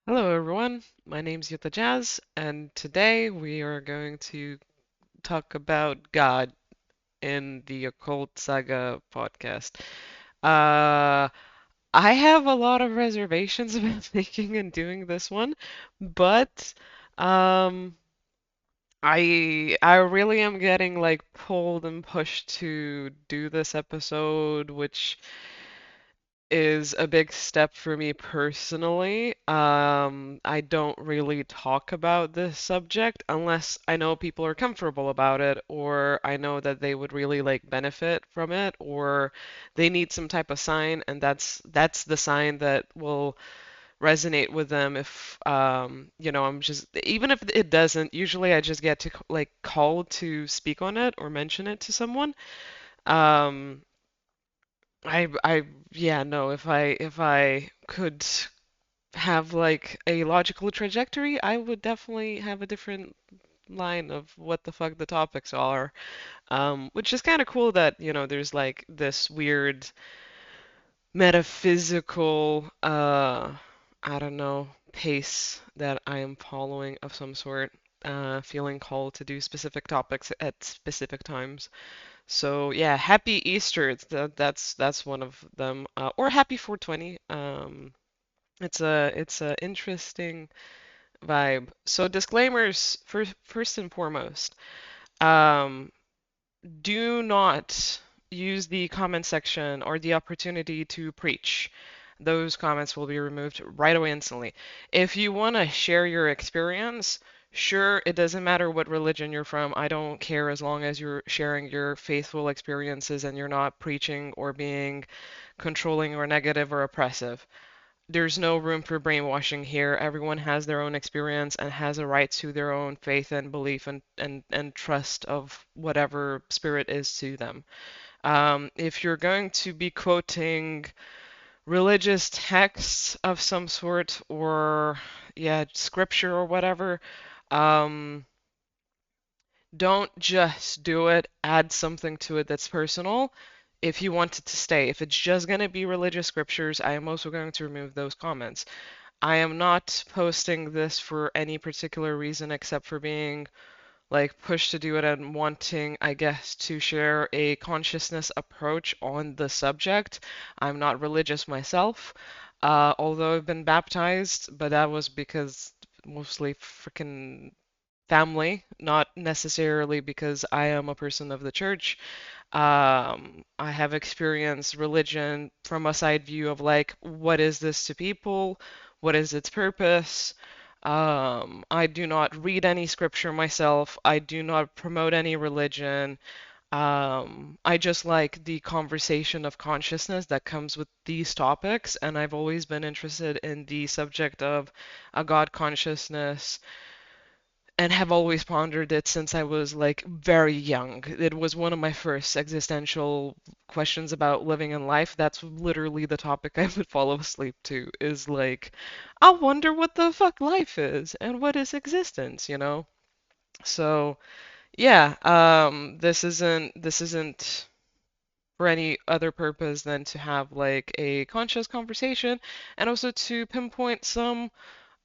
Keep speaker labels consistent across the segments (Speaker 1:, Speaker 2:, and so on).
Speaker 1: Hello everyone, my name's Yuta Jazz, and today we are going to talk about God in the Occult Saga podcast. Uh, I have a lot of reservations about making and doing this one, but um, I really am getting like pulled and pushed to do this episode, which is a big step for me personally. I don't really talk about this subject unless I know people are comfortable about it, or I know that they would really like benefit from it, or they need some type of sign, and that's the sign that will resonate with them if I'm just even if it doesn't, usually I just get to like called to speak on it or mention it to someone. Um I yeah, no, if I could have like a logical trajectory, I would definitely have a different line of what the fuck the topics are. Which is kind of cool that, there's like this weird metaphysical I don't know, pace that I am following of some sort, feeling called to do specific topics at specific times. So yeah, happy Easter. That's one of them. Or happy 420. It's a interesting vibe. So disclaimers first and foremost. Um, do not use the comment section or the opportunity to preach. Those comments will be removed right away instantly. If you want to share your experience, sure, it doesn't matter what religion you're from. I don't care as long as you're sharing your faithful experiences and you're not preaching or being controlling or negative or oppressive. There's no room for brainwashing here. Everyone has their own experience and has a right to their own faith and belief and trust of whatever spirit is to them. If you're going to be quoting religious texts of some sort or, yeah, scripture or whatever, um, don't just do it, add something to it that's personal. If you want it to stay, if it's just going to be religious scriptures, I am also going to remove those comments. I am not posting this for any particular reason except for being like pushed to do it and wanting, I guess, to share a consciousness approach on the subject. I'm not religious myself, although I've been baptized, but that was because mostly freaking family, not necessarily because I am a person of the church. I have experienced religion from a side view of like, what is this to people? What is its purpose? I do not read any scripture myself. I do not promote any religion. I just like the conversation of consciousness that comes with these topics, and I've always been interested in the subject of a God consciousness and have always pondered it since I was like very young. It was one of my first existential questions about living in life. That's literally the topic I would fall asleep to, is like, I wonder what the fuck life is and what is existence? So, yeah, this isn't for any other purpose than to have like a conscious conversation and also to pinpoint some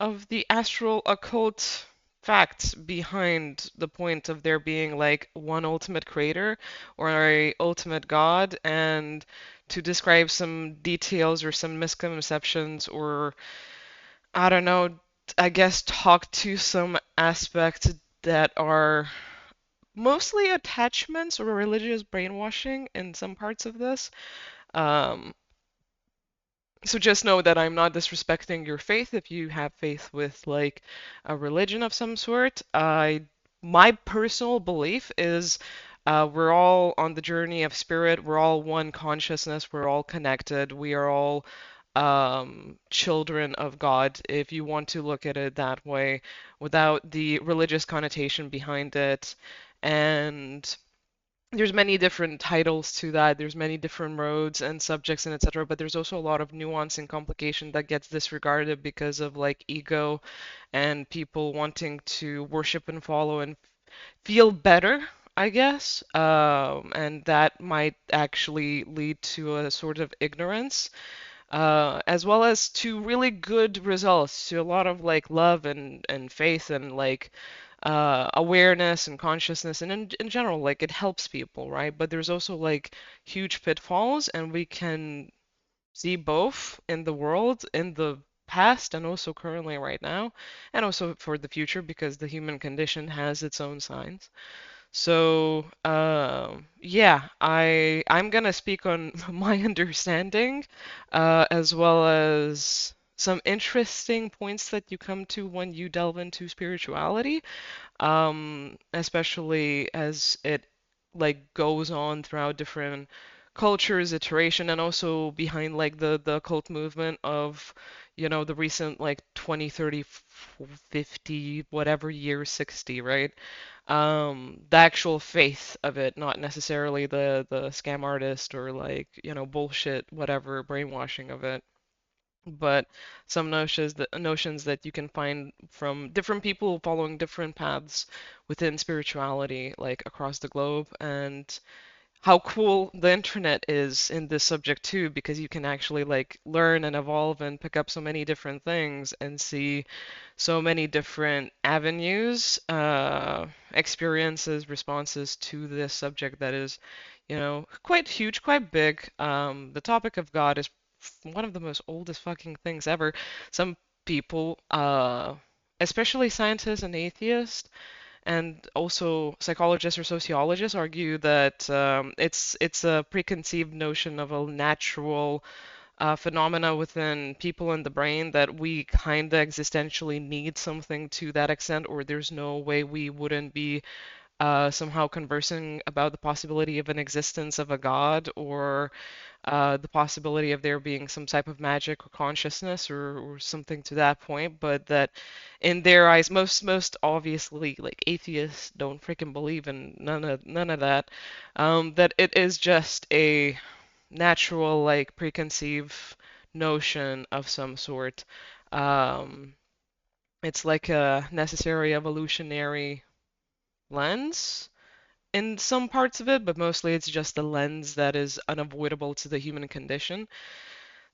Speaker 1: of the astral occult facts behind the point of there being like one ultimate creator or a ultimate god, and to describe some details or some misconceptions, or I don't know, I guess talk to some aspects that are mostly attachments or religious brainwashing in some parts of this. Um, so just know that I'm not disrespecting your faith if you have faith with like a religion of some sort. My personal belief is we're all on the journey of spirit. We're all one consciousness. We're all connected. We are all children of God, if you want to look at it that way, without the religious connotation behind it. And there's many different titles to that. There's many different roads and subjects and etc. But there's also a lot of nuance and complication that gets disregarded because of like ego and people wanting to worship and follow and feel better, I guess. And that might actually lead to a sort of ignorance. as well as to really good results, to a lot of like love and faith and like awareness and consciousness, and in general, like it helps people, right? But there's also like huge pitfalls, and we can see both in the world, in the past, and also currently right now, and also for the future, because the human condition has its own signs. So, yeah, I'm gonna speak on my understanding, as well as some interesting points that you come to when you delve into spirituality, especially as it like goes on throughout different cultures, iteration, and also behind like the occult movement of, the recent like 20, 30, 50, whatever year, 60, right? The actual faith of it, not necessarily the scam artist or like, bullshit, whatever, brainwashing of it, but some notions that you can find from different people following different paths within spirituality, like across the globe, and how cool the internet is in this subject too, because you can actually like learn and evolve and pick up so many different things and see so many different avenues, experiences, responses to this subject that is, quite huge, quite big. The topic of God is one of the most oldest fucking things ever. Some people, especially scientists and atheists, and also psychologists or sociologists argue that it's a preconceived notion of a natural phenomena within people in the brain that we kind of existentially need something to that extent, or there's no way we wouldn't be somehow conversing about the possibility of an existence of a god, or the possibility of there being some type of magic or consciousness, or something to that point, but that in their eyes, most obviously, like atheists don't freaking believe in none of that. That it is just a natural, like preconceived notion of some sort. Um, it's like a necessary evolutionary lens in some parts of it, but mostly it's just a lens that is unavoidable to the human condition.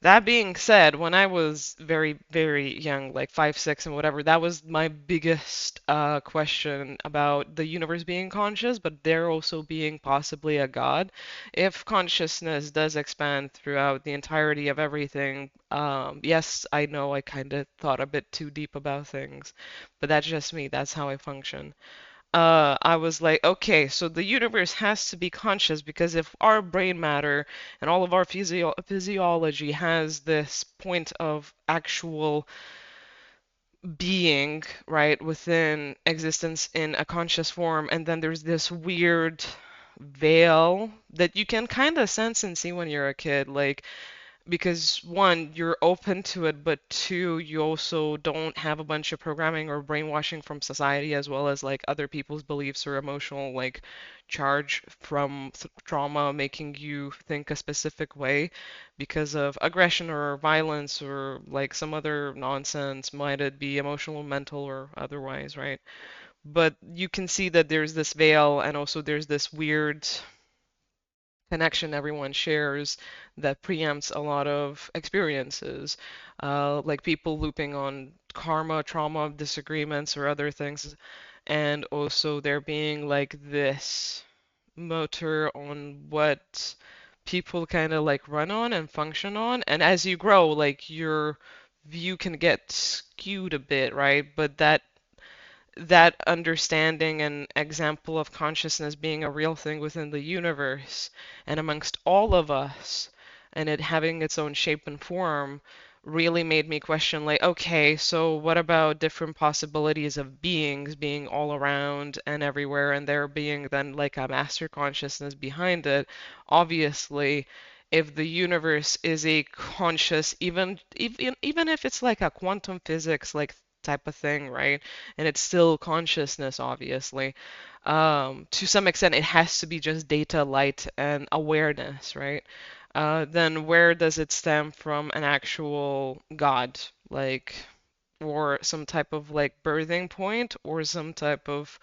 Speaker 1: That being said, when I was very, very young, like 5, 6, and whatever, that was my biggest question about the universe being conscious, but there also being possibly a God. If consciousness does expand throughout the entirety of everything, yes, I know I kind of thought a bit too deep about things, but that's just me. That's how I function. I was like, okay, so the universe has to be conscious, because if our brain matter and all of our physiology has this point of actual being, right, within existence in a conscious form, and then there's this weird veil that you can kind of sense and see when you're a kid, like because one, you're open to it, but two, you also don't have a bunch of programming or brainwashing from society, as well as like other people's beliefs or emotional like charge from trauma making you think a specific way because of aggression or violence or like some other nonsense, might it be emotional, mental, or otherwise, right? But you can see that there's this veil, and also there's this weird connection everyone shares that preempts a lot of experiences, like people looping on karma, trauma, disagreements, or other things, and also there being like this motor on what people kind of like run on and function on. And as you grow, like your view can get skewed a bit, right? But that understanding and example of consciousness being a real thing within the universe and amongst all of us, and it having its own shape and form, really made me question, like, okay, so what about different possibilities of beings being all around and everywhere, and there being then like a master consciousness behind it? Obviously, if the universe is a conscious, even if it's like a quantum physics like type of thing, right? And it's still consciousness, obviously. To some extent, it has to be just data, light, and awareness, right? Then where does it stem from an actual God, like, or some type of like birthing point, or some type of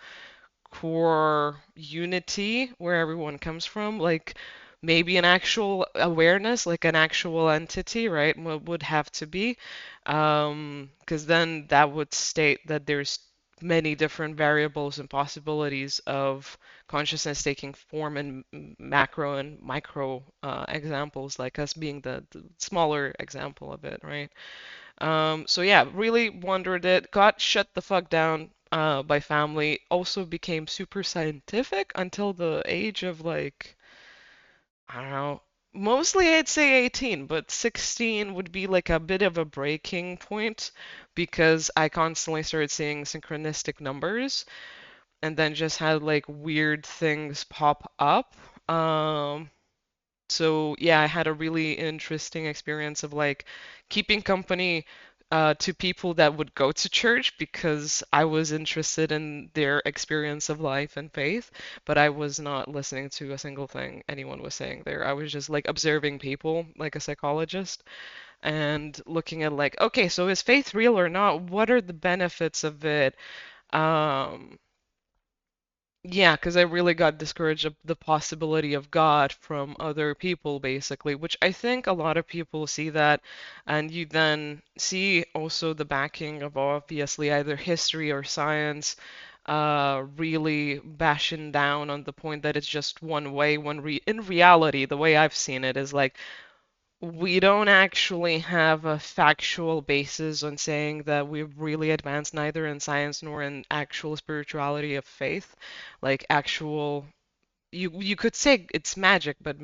Speaker 1: core unity where everyone comes from? Like, maybe an actual awareness, like an actual entity, right? Would have to be, because then that would state that there's many different variables and possibilities of consciousness taking form in macro and micro examples, like us being the smaller example of it, right? So yeah, really wondered it. Got shut the fuck down by family. Also became super scientific until the age of like, I don't know. Mostly I'd say 18, but 16 would be like a bit of a breaking point because I constantly started seeing synchronistic numbers and then just had like weird things pop up. So yeah, I had a really interesting experience of like keeping company to people that would go to church because I was interested in their experience of life and faith, but I was not listening to a single thing anyone was saying there. I was just like observing people like a psychologist and looking at like, okay, so is faith real or not? What are the benefits of it? Um, yeah, because I really got discouraged of the possibility of God from other people, basically, which I think a lot of people see that, and you then see also the backing of obviously either history or science, really bashing down on the point that it's just one way, in reality, the way I've seen it is like we don't actually have a factual basis on saying that we've really advanced neither in science nor in actual spirituality of faith. Like actual, you could say it's magic, but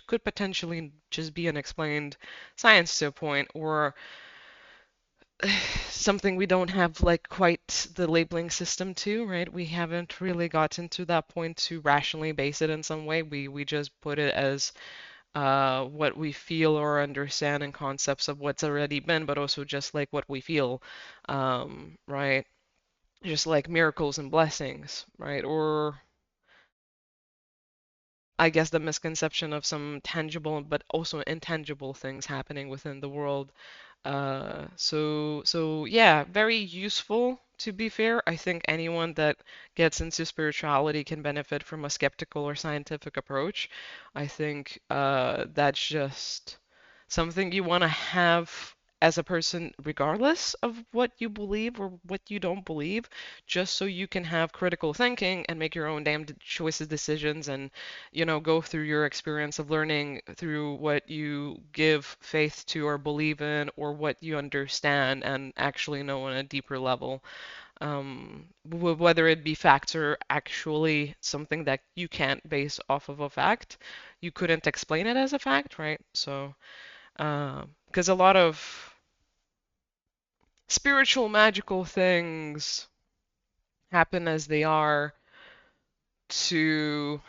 Speaker 1: could potentially just be unexplained science to a point, or something we don't have like quite the labeling system to, right? We haven't really gotten to that point to rationally base it in some way. We just put it as what we feel or understand and concepts of what's already been, but also just like what we feel, right? Just like miracles and blessings, right? Or I guess the misconception of some tangible but also intangible things happening within the world. So yeah, very useful to be fair. I think anyone that gets into spirituality can benefit from a skeptical or scientific approach. I think that's just something you want to have as a person, regardless of what you believe or what you don't believe, just so you can have critical thinking and make your own damn choices, decisions, and go through your experience of learning through what you give faith to or believe in or what you understand and actually know on a deeper level. Whether it be facts or actually something that you can't base off of a fact, you couldn't explain it as a fact, right? So, because a lot of spiritual, magical things happen as they are to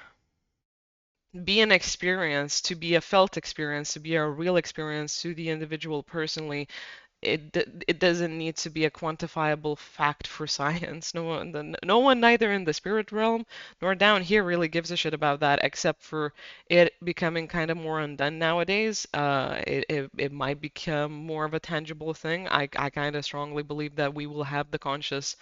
Speaker 1: be an experience, to be a felt experience, to be a real experience to the individual personally. It doesn't need to be a quantifiable fact for science. No one neither in the spirit realm nor down here really gives a shit about that, except for it becoming kind of more undone nowadays. It might become more of a tangible thing. I kind of strongly believe that we will have the conscious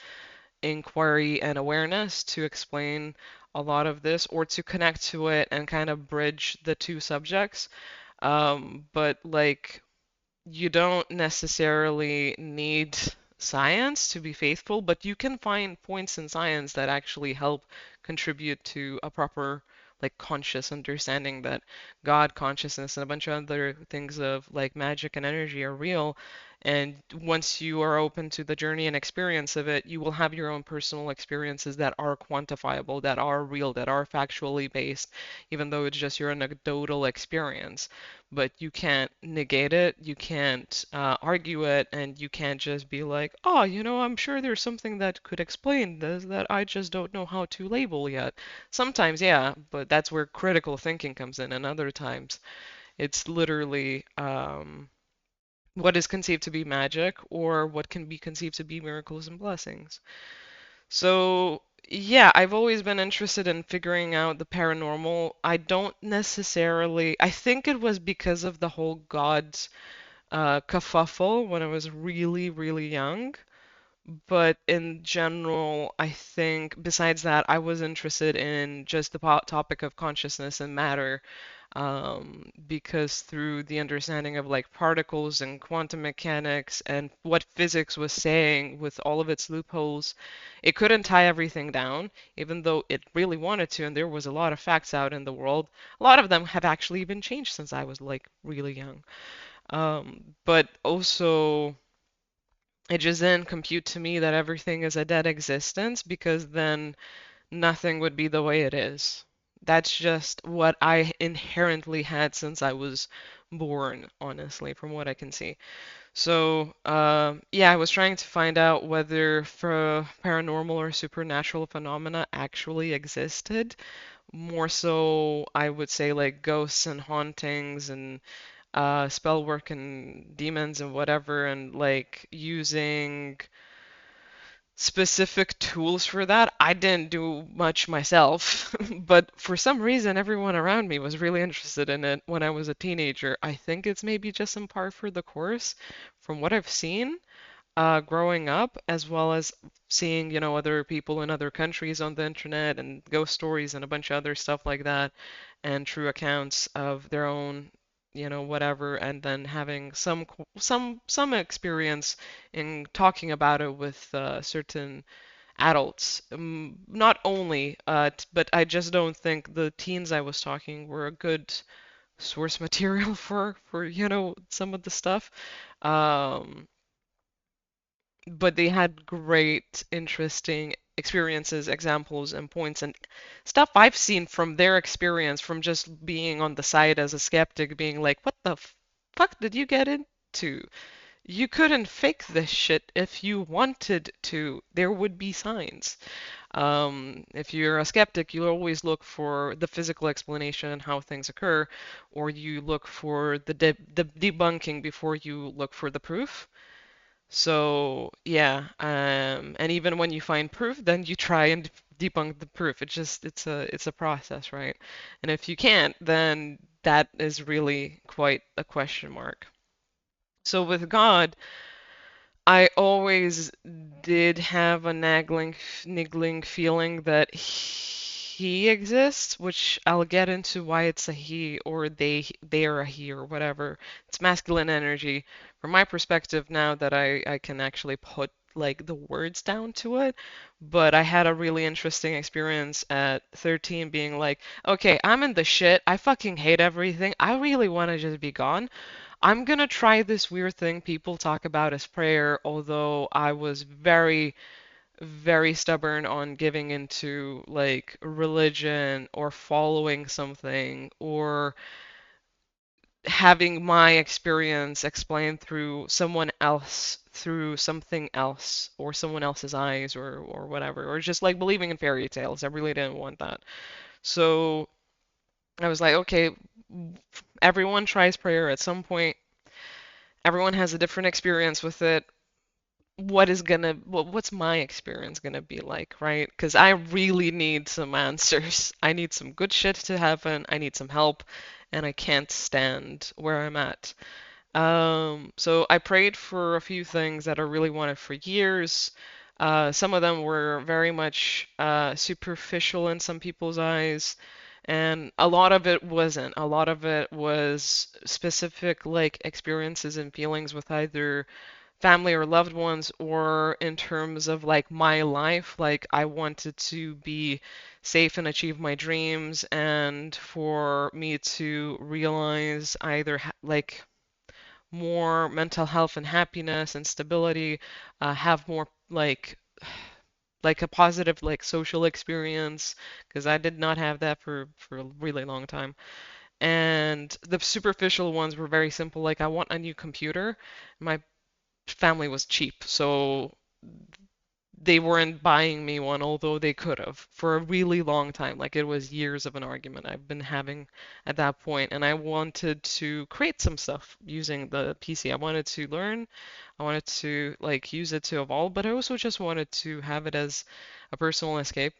Speaker 1: inquiry and awareness to explain a lot of this or to connect to it and kind of bridge the two subjects. But like you don't necessarily need science to be faithful, but you can find points in science that actually help contribute to a proper, like, conscious understanding that God consciousness and a bunch of other things of like magic and energy are real. And once you are open to the journey and experience of it, you will have your own personal experiences that are quantifiable, that are real, that are factually based, even though it's just your anecdotal experience. But you can't negate it, you can't argue it, and you can't just be like, oh, I'm sure there's something that could explain this that I just don't know how to label yet. Sometimes, yeah, but that's where critical thinking comes in, and other times it's literally what is conceived to be magic or what can be conceived to be miracles and blessings. So, yeah, I've always been interested in figuring out the paranormal. I don't necessarily, I think it was because of the whole gods kerfuffle when I was really, really young. But in general, I think besides that, I was interested in just the topic of consciousness and matter. because through the understanding of like particles and quantum mechanics and what physics was saying with all of its loopholes, it couldn't tie everything down, even though it really wanted to, and there was a lot of facts out in the world. A lot of them have actually been changed since I was like really young. But also, it just didn't compute to me that everything is a dead existence because then nothing would be the way it is. That's just what I inherently had since I was born, honestly, from what I can see. So, yeah, I was trying to find out whether for paranormal or supernatural phenomena actually existed. More so, I would say like ghosts and hauntings and spell work and demons and whatever, and like using specific tools for that. I didn't do much myself, but for some reason, everyone around me was really interested in it when I was a teenager. I think it's maybe just in par for the course from what I've seen growing up, as well as seeing, other people in other countries on the internet and ghost stories and a bunch of other stuff like that, and true accounts of their own, whatever, and then having some experience in talking about it with certain adults. Not only, but I just don't think the teens I was talking were a good source material for some of the stuff. Um, but they had great, interesting experiences, examples, and points, and stuff I've seen from their experience from just being on the side as a skeptic, being like, what the fuck did you get into? You couldn't fake this shit if you wanted to. There would be signs. If you're a skeptic, you always look for the physical explanation, how things occur, or you look for the debunking before you look for the proof. So yeah, and even when you find proof, then you try and debunk the proof. It's a process, right? And if you can't, then that is really quite a question mark. So with God, I always did have a niggling feeling that he exists, which I'll get into why it's a he or they're a he or whatever. It's masculine energy. From my perspective now that I can actually put like the words down to it, but I had a really interesting experience at 13 being like, okay, I'm in the shit. I fucking hate everything. I really want to just be gone. I'm gonna try this weird thing people talk about as prayer, although I was very, very stubborn on giving into like religion or following something or having my experience explained through someone else, through something else, or someone else's eyes or whatever, or just like believing in fairy tales. I really didn't want that. So I was like, okay, everyone tries prayer at some point. Everyone has a different experience with it. What's my experience gonna be like, right? Because I really need some answers. I need some good shit to happen. I need some help, and I can't stand where I'm at. So I prayed for a few things that I really wanted for years. Some of them were very much superficial in some people's eyes, and a lot of it wasn't. A lot of it was specific, like experiences and feelings with either family or loved ones, or in terms of like my life. Like I wanted to be safe and achieve my dreams, and for me to realize either like more mental health and happiness and stability, have more like a positive like social experience because I did not have that for a really long time. And the superficial ones were very simple, like I want a new computer. My family was cheap, so they weren't buying me one, although they could have for a really long time. Like it was years of an argument I've been having at that point, and I wanted to create some stuff using the PC. I wanted to learn, I wanted to like use it to evolve, but I also just wanted to have it as a personal escape.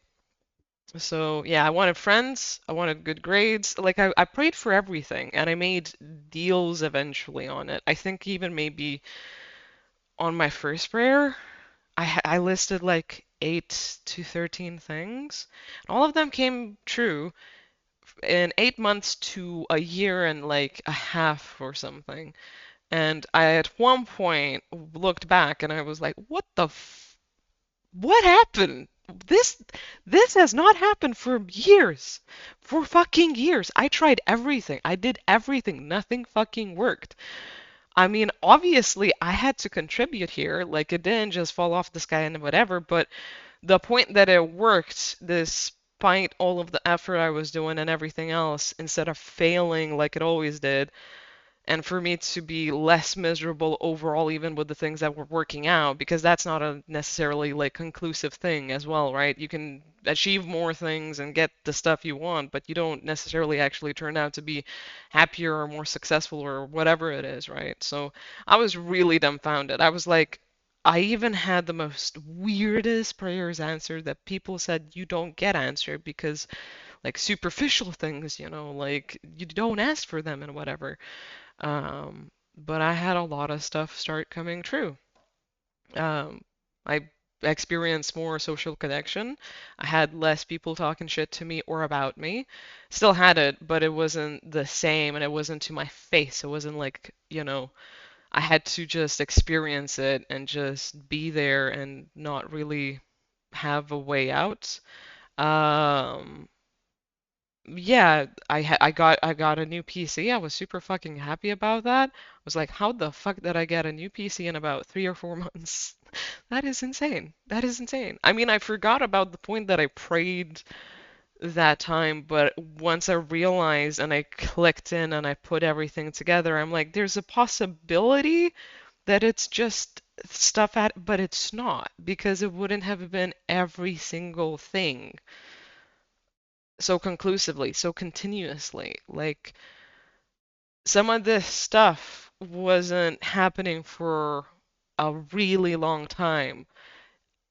Speaker 1: So yeah, I wanted friends, I wanted good grades. Like I prayed for everything, and I made deals eventually on it. I think even maybe on my first prayer. I listed like 8 to 13 things. All of them came true in 8 months to a year and like a half or something. And I at one point looked back and I was like, what happened? This this has not happened for years. For fucking years. I tried everything. I did everything. Nothing fucking worked. I mean, obviously I had to contribute here. Like it didn't just fall off the sky and whatever, but the point that it worked, despite all of the effort I was doing and everything else, instead of failing like it always did, and for me to be less miserable overall even with the things that were working out, because that's not a necessarily like conclusive thing as well, right? You can achieve more things and get the stuff you want, but you don't necessarily actually turn out to be happier or more successful or whatever it is, right? So I was really dumbfounded. I was like, I even had the most weirdest prayers answered that people said you don't get answered because like superficial things, like you don't ask for them and whatever. But I had a lot of stuff start coming true. Um, I experienced more social connection. I had less people talking shit to me or about me. Still had it, but it wasn't the same and it wasn't to my face. It wasn't like, I had to just experience it and just be there and not really have a way out. Um, yeah, I got a new PC. I was super fucking happy about that. I was like, how the fuck did I get a new PC in about 3 or 4 months? That is insane. That is insane. I mean, I forgot about the point that I prayed that time, but once I realized and I clicked in and I put everything together, I'm like, there's a possibility that it's just stuff but it's not because it wouldn't have been every single thing so conclusively, so continuously. Like some of this stuff wasn't happening for a really long time.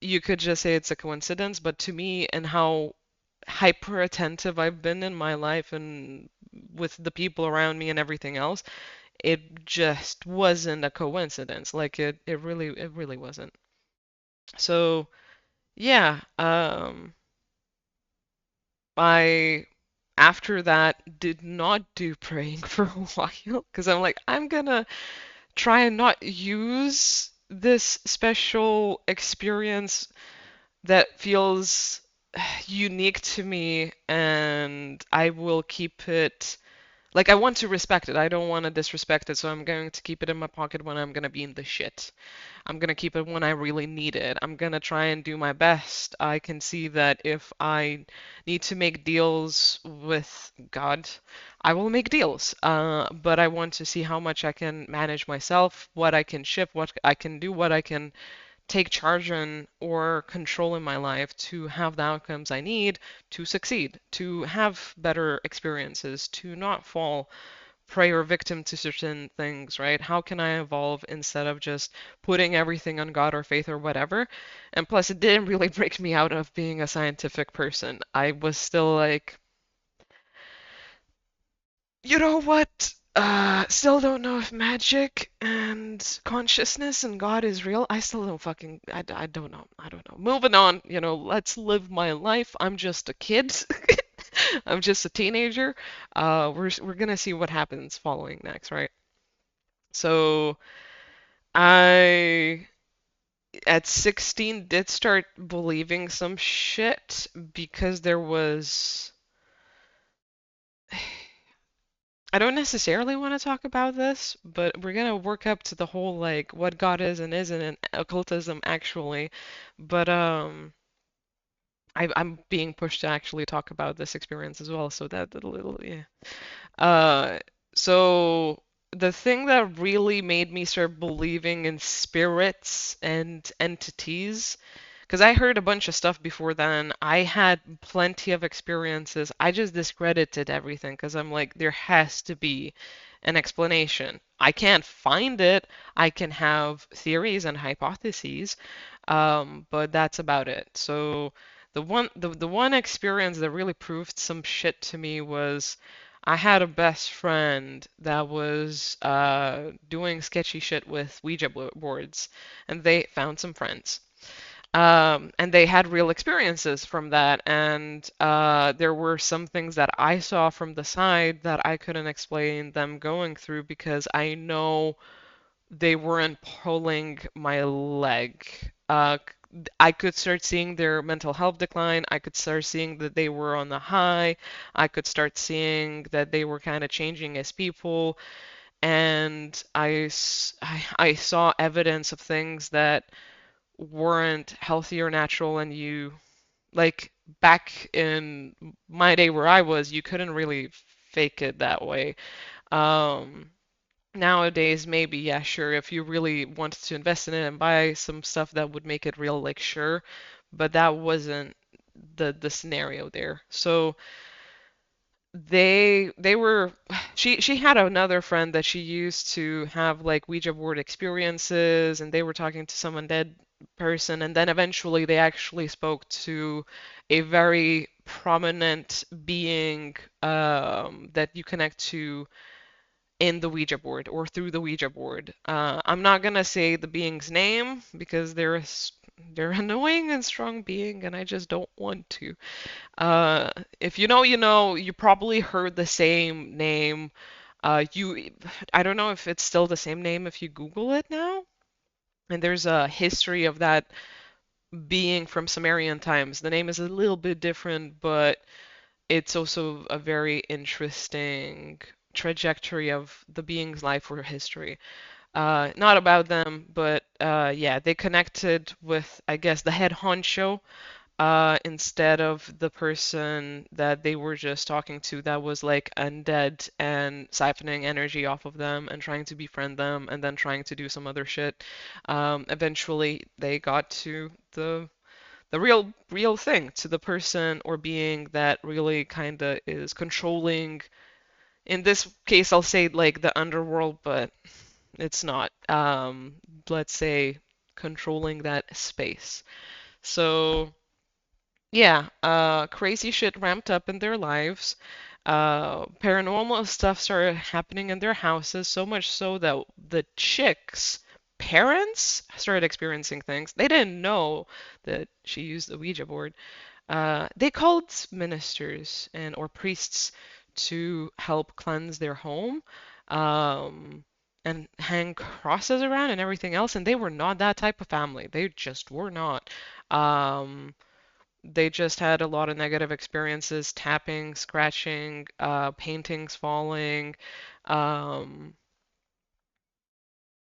Speaker 1: You could just say it's a coincidence, but to me and how hyper attentive I've been in my life and with the people around me and everything else, it just wasn't a coincidence. Like it really wasn't. So yeah, I after that did not do praying for a while because I'm like, I'm gonna try and not use this special experience that feels unique to me, and I will keep it like I want to respect it. I don't want to disrespect it, so I'm going to keep it in my pocket when I'm gonna be in the shit. I'm gonna keep it when I really need it. I'm gonna try and do my best. I can see that if I need to make deals with God, I will make deals. But I want to see how much I can manage myself, what I can shift, what I can do, what I can take charge in or control in my life to have the outcomes I need to succeed, to have better experiences, to not fall prey or victim to certain things, right? How can I evolve instead of just putting everything on God or faith or whatever? And plus, it didn't really break me out of being a scientific person. I was still like, you know what? Still don't know if magic and consciousness and God is real. I still don't fucking, I don't know. I don't know. Moving on, let's live my life. I'm just a kid. I'm just a teenager. We're gonna see what happens following next, right? So I at 16 did start believing some shit because there was I don't necessarily want to talk about this, but we're gonna work up to the whole like what God is and isn't in occultism actually. But I'm being pushed to actually talk about this experience as well, so that a little yeah. Uh, so the thing that really made me start believing in spirits and entities, because I heard a bunch of stuff before then. I had plenty of experiences. I just discredited everything because I'm like, there has to be an explanation. I can't find it. I can have theories and hypotheses, but that's about it. So the one experience that really proved some shit to me was I had a best friend that was doing sketchy shit with Ouija boards, and they found some friends. And they had real experiences from that. And there were some things that I saw from the side that I couldn't explain them going through because I know they weren't pulling my leg. I could start seeing their mental health decline. I could start seeing that they were on the high. I could start seeing that they were kind of changing as people. And I saw evidence of things that weren't healthy or natural. And like, back in my day where I was, you couldn't really fake it that way. Um, Nowadays, maybe, yeah, sure, if you really wanted to invest in it and buy some stuff that would make it real, like, sure, but that wasn't the scenario there. So they were she had another friend that she used to have like Ouija board experiences, and they were talking to some undead person, and then eventually they actually spoke to a very prominent being that you connect to in the Ouija board or through the Ouija board. I'm not gonna say the being's name because they're annoying and strong being, and I just don't want to. Uh, if you know, you know. You probably heard the same name. I don't know if it's still the same name if you Google it now. And there's a history of that being from Sumerian times. The name is a little bit different, but it's also a very interesting trajectory of the being's life or history. Not about them, but yeah, they connected with, I guess, the head honcho instead of the person that they were just talking to that was like undead and siphoning energy off of them and trying to befriend them and then trying to do some other shit. Eventually, they got to the real thing, to the person or being that really kind of is controlling. In this case, I'll say like the underworld, but it's not. Let's say controlling that space. So yeah, crazy shit ramped up in their lives. Paranormal stuff started happening in their houses, so much so that the chicks' parents started experiencing things. They didn't know that she used the Ouija board. They called ministers and or priests to help cleanse their home, um, and hang crosses around and everything else. And they were not that type of family. They just were not. Um, they just had a lot of negative experiences, tapping, scratching, paintings falling. Um,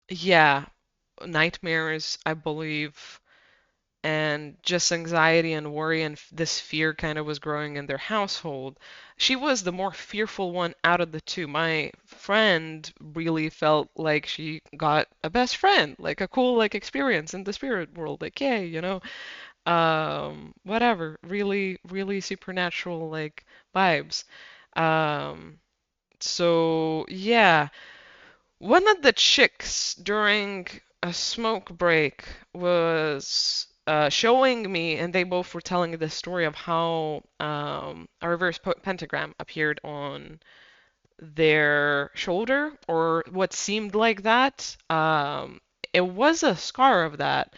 Speaker 1: yeah, nightmares, I believe, and just anxiety and worry and this fear kind of was growing in their household. She was the more fearful one out of the two. My friend really felt like she got a best friend, like a cool like experience in the spirit world. Like, yay, you know. Whatever, really supernatural like vibes. um so yeah, one of the chicks during a smoke break was showing me, and they both were telling the story of how a reverse pentagram appeared on their shoulder, or what seemed like that. It was a scar of that.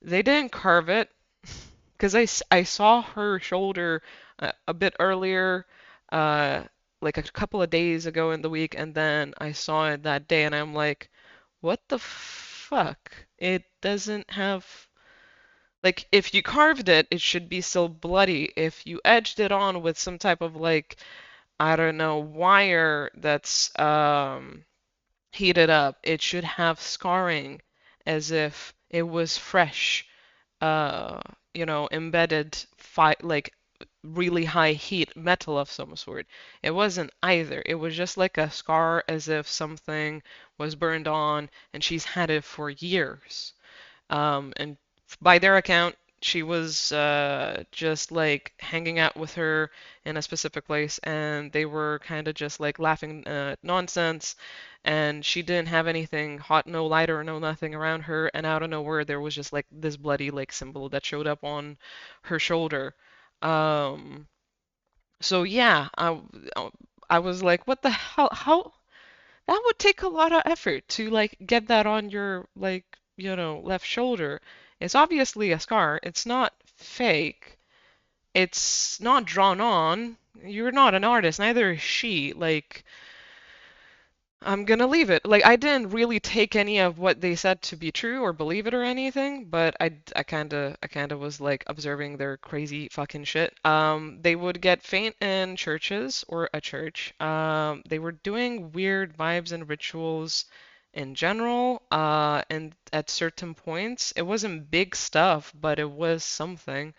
Speaker 1: They didn't carve it, because I saw her shoulder a bit earlier, uh, like a couple of days ago in the week, and then I saw it that day, and I'm like, what the fuck? It doesn't have, like, if you carved it, it should be still bloody. If you edged it on with some type of, like, I don't know, wire that's heated up, it should have scarring as if it was fresh, uh, embedded like really high heat metal of some sort. It wasn't either. It was just like a scar as if something was burned on and she's had it for years. And by their account, she was just like hanging out with her in a specific place, and they were kind of just like laughing nonsense. And she didn't have anything hot, no lighter, no nothing around her. And out of nowhere, there was just like this bloody like symbol that showed up on her shoulder. Um, so yeah, I was like, what the hell? How that would take a lot of effort to like get that on your like. left shoulder. It's obviously a scar. It's not fake. It's not drawn on. You're not an artist, neither is she. Like, I'm gonna leave it. Like, I didn't really take any of what they said to be true or believe it or anything, but I kinda was like observing their crazy fucking shit. They would get faint in churches or a church. They were doing weird vibes and rituals in general, and at certain points. It wasn't big stuff, but it was something.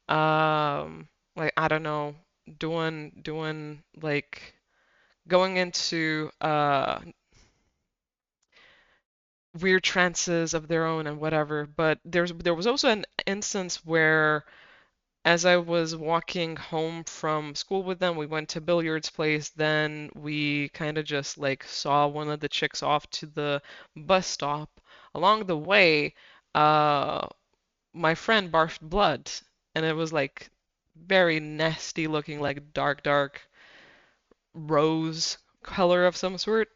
Speaker 1: Like, I don't know, doing like going into weird trances of their own and whatever. But there was also an instance where as I was walking home from school with them, we went to billiards place, then we kind of just like saw one of the chicks off to the bus stop. Along the way, uh my friend barfed blood, and it was like very nasty looking, like dark rose color of some sort,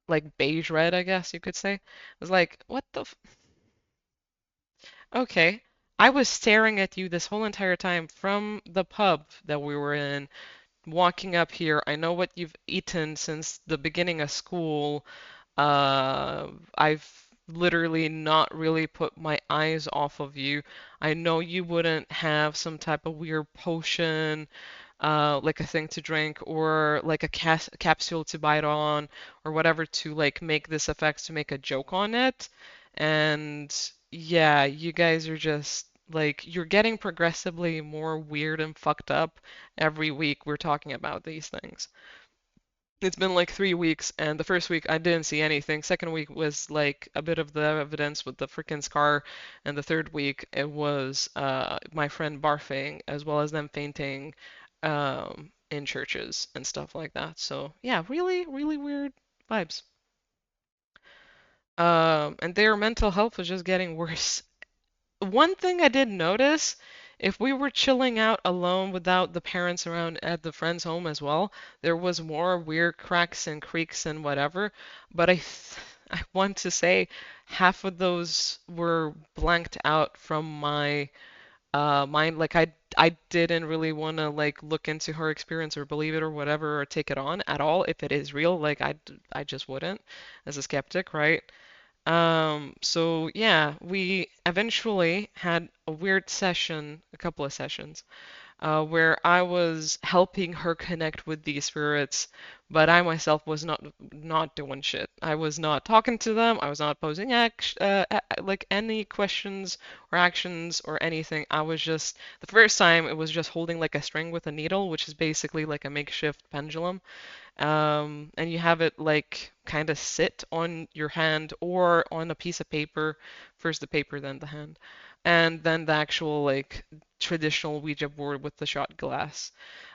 Speaker 1: like beige red, I guess you could say. I was like, what the okay. I was staring at you this whole entire time from the pub that we were in, walking up here. I know what you've eaten since the beginning of school. I've literally not really put my eyes off of you. I know you wouldn't have some type of weird potion, like a thing to drink, or like a capsule to bite on, or whatever to like make this effect to make a joke on it. And yeah, you guys are just like you're getting progressively more weird and fucked up every week we're talking about these things. It's been like 3 weeks, and the first week I didn't see anything. Second week was like a bit of the evidence with the freaking scar, and the third week it was my friend barfing as well as them fainting in churches and stuff like that. So yeah, really, really weird vibes. And their mental health was just getting worse. One thing I did notice, if we were chilling out alone without the parents around at the friend's home as well, there was more weird cracks and creaks and whatever. But I want to say half of those were blanked out from my mind. Like I didn't really want to like look into her experience or believe it or whatever or take it on at all if it is real. Like I just wouldn't as a skeptic, right? So yeah, we eventually had a weird session, a couple of sessions, where I was helping her connect with these spirits, but I myself was not doing shit. I was not talking to them. I was not posing like any questions or actions or anything. I was just the first time it was just holding like a string with a needle, which is basically like a makeshift pendulum, and you have it like kind of sit on your hand or on a piece of paper, first the paper, then the hand, and then the actual like traditional Ouija board with the shot glass.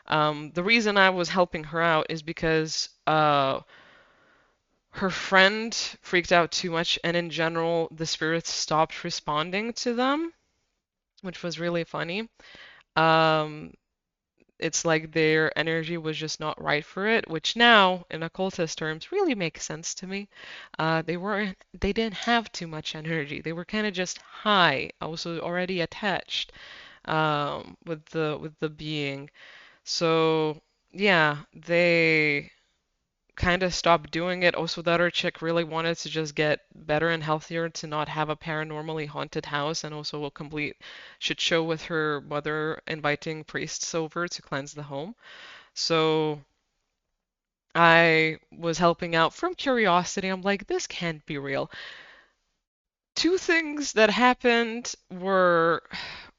Speaker 1: The reason I was helping her out is because her friend freaked out too much, and in general, the spirits stopped responding to them, which was really funny. Um, it's like their energy was just not right for it, which now, in occultist terms, really makes sense to me. They didn't have too much energy. They were kind of just high, also already attached, with the being. So yeah, they kind of stopped doing it. Also, the other chick really wanted to just get better and healthier to not have a paranormally haunted house, and also a complete shit show with her mother inviting priests over to cleanse the home. So I was helping out from curiosity. I'm like, this can't be real. Two things that happened were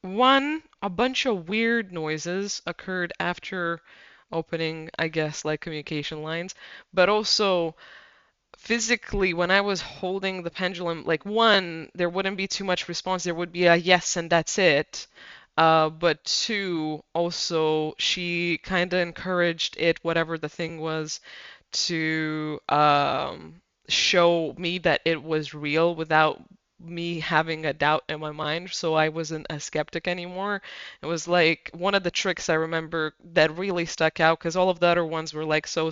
Speaker 1: one, a bunch of weird noises occurred after opening, I guess, like communication lines, but also physically, when I was holding the pendulum, like one, there wouldn't be too much response. There would be a yes and that's it. But two, also, she kind of encouraged it, whatever the thing was, to show me that it was real without me having a doubt in my mind, so I wasn't a skeptic anymore. It was like one of the tricks I remember that really stuck out because all of the other ones were like so.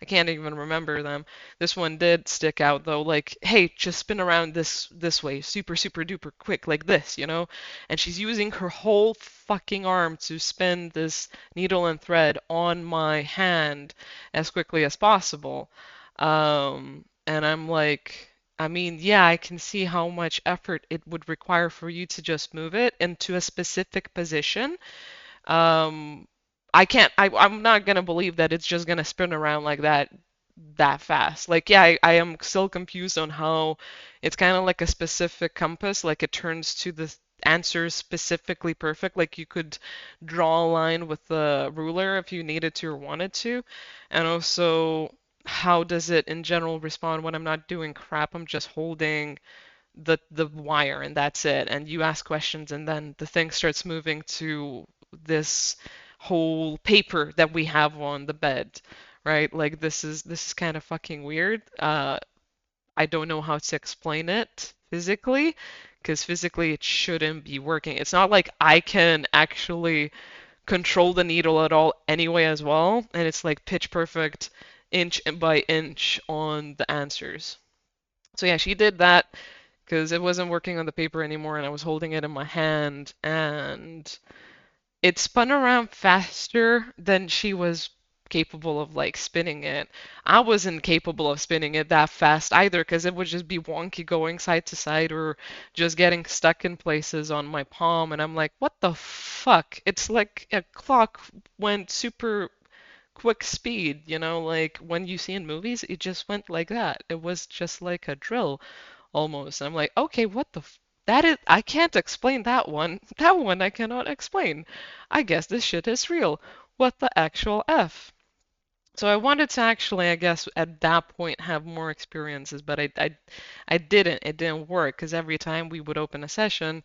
Speaker 1: I can't even remember them. This one did stick out though, like, hey, just spin around this way, super duper quick, like this, you know? And she's using her whole fucking arm to spin this needle and thread on my hand as quickly as possible. And I'm like, I mean, yeah, I can see how much effort it would require for you to just move it into a specific position. Um, I'm not gonna believe that it's just gonna spin around like that fast. Like, yeah, I am still confused on how it's kind of like a specific compass, like it turns to the answers specifically perfect. Like you could draw a line with the ruler if you needed to or wanted to. And also, how does it in general respond when I'm not doing crap? I'm just holding the wire and that's it. And you ask questions and then the thing starts moving to this whole paper that we have on the bed, right? Like this is kind of fucking weird. I don't know how to explain it physically, because physically it shouldn't be working. It's not like I can actually control the needle at all anyway as well, and it's like pitch perfect inch by inch on the answers. So yeah, she did that because it wasn't working on the paper anymore and I was holding it in my hand and it spun around faster than she was capable of like spinning it. I wasn't capable of spinning it that fast either because it would just be wonky going side to side or just getting stuck in places on my palm and I'm like, what the fuck? It's like a clock went super quick speed, you know, like when you see in movies, it just went like that. It was just like a drill almost. I'm like, okay, what the that is, I can't explain that one. That one I cannot explain. I guess this shit is real. What the actual F? So I wanted to actually, I guess, at that point have more experiences, but I didn't. It didn't work because every time we would open a session,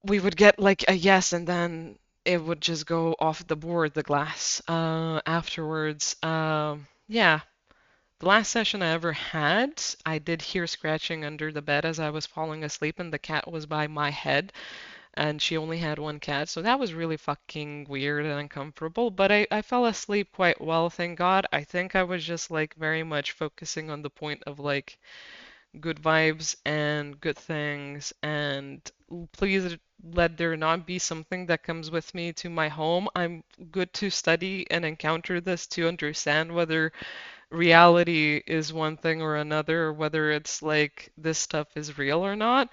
Speaker 1: we would get like a yes, and then it would just go off the board, the glass, afterwards. Yeah, the last session I ever had, I did hear scratching under the bed as I was falling asleep, and the cat was by my head, and she only had one cat, so that was really fucking weird and uncomfortable. But I fell asleep quite well, thank God. I think I was just like very much focusing on the point of like good vibes and good things, and please let there not be something that comes with me to my home. I'm good to study and encounter this to understand whether reality is one thing or another, or whether it's like this stuff is real or not,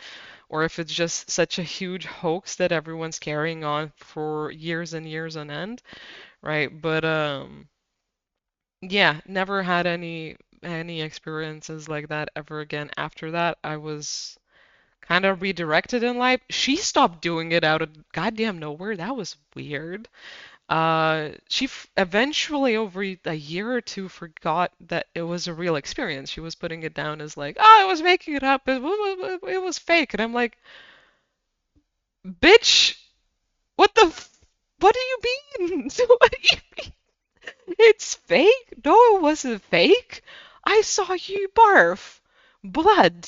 Speaker 1: or if it's just such a huge hoax that everyone's carrying on for years and years on end, right? But yeah, never had any experiences like that ever again. After that, I was kind of redirected in life. She stopped doing it out of goddamn nowhere. That was weird. Eventually, over a year or two, forgot that it was a real experience. She was putting it down as like, oh, I was making it up. It was fake. And I'm like, bitch, what the, what do you mean? What do you mean? It's fake? No, it wasn't fake. I saw you barf. Blood.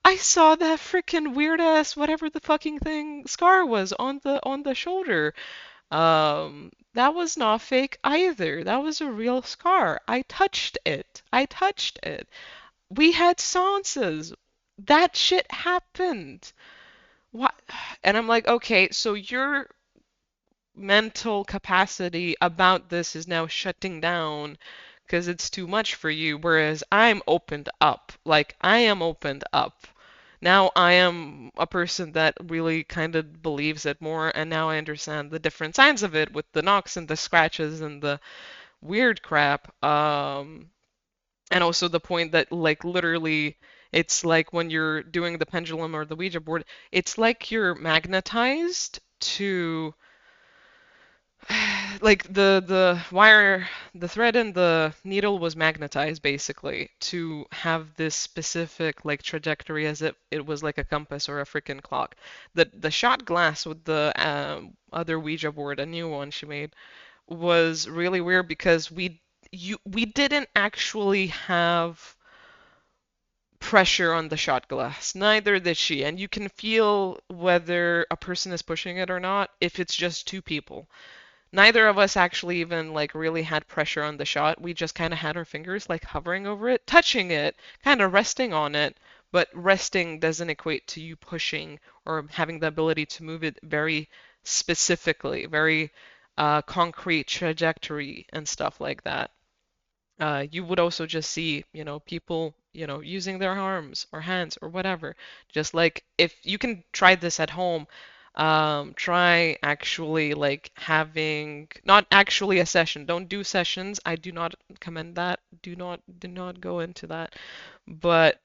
Speaker 1: I saw that freaking weird ass whatever the fucking thing scar was on the shoulder. That was not fake either. That was a real scar. I touched it. I touched it. We had seances. That shit happened. What? And I'm like, okay, so your mental capacity about this is now shutting down because it's too much for you, whereas I'm opened up. Like, I am opened up. Now I am a person that really kind of believes it more, and now I understand the different signs of it with the knocks and the scratches and the weird crap. And also the point that, like, literally, it's like when you're doing the pendulum or the Ouija board, it's like you're magnetized to like the wire, the thread and the needle was magnetized basically to have this specific like trajectory as if it was like a compass or a freaking clock. The shot glass with the other Ouija board, a new one she made, was really weird because we didn't actually have pressure on the shot glass. Neither did she. And you can feel whether a person is pushing it or not if it's just two people. Neither of us actually even like really had pressure on the shot. We just kind of had our fingers like hovering over it, touching it, kind of resting on it. But resting doesn't equate to you pushing or having the ability to move it very specifically, very concrete trajectory and stuff like that. You would also just see, people, using their arms or hands or whatever. Just like if you can try this at home, try actually like having not actually a session. Don't do sessions. I do not commend that. Do not go into that. But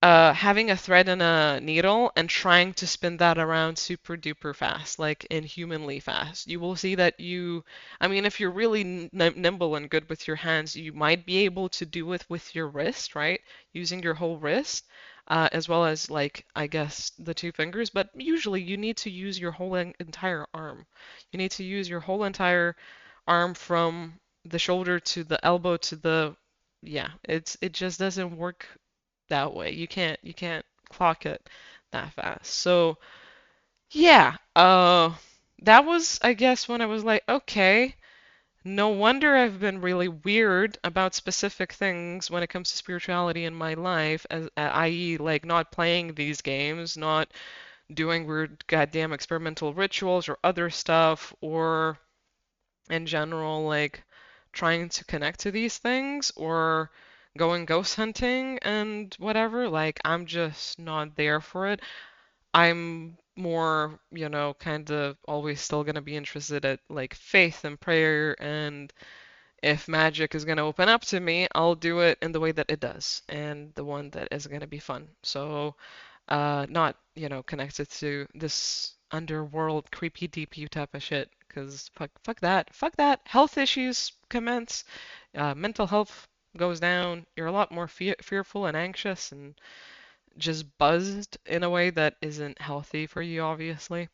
Speaker 1: having a thread and a needle and trying to spin that around super duper fast, like inhumanly fast. You will see that I mean, if you're really nimble and good with your hands, you might be able to do it with your wrist, right? Using your whole wrist, as well as like, I guess, the two fingers. But usually you need to use your whole entire arm. You need to use your whole entire arm from the shoulder to the elbow to yeah, it just doesn't work that way. You can't clock it that fast. So yeah, that was I guess when I was like, okay, no wonder I've been really weird about specific things when it comes to spirituality in my life, as i.e. like not playing these games, not doing weird goddamn experimental rituals or other stuff, or in general, like trying to connect to these things or going ghost hunting and whatever. Like, I'm just not there for it. I'm more, kind of always still gonna be interested at like faith and prayer, and if magic is gonna open up to me, I'll do it in the way that it does and the one that is gonna be fun. So, not, connected to this underworld creepy DP type of shit. Cause fuck that. Fuck that. Health issues commence. Mental health goes down. You're a lot more fearful and anxious and just buzzed in a way that isn't healthy for you, obviously.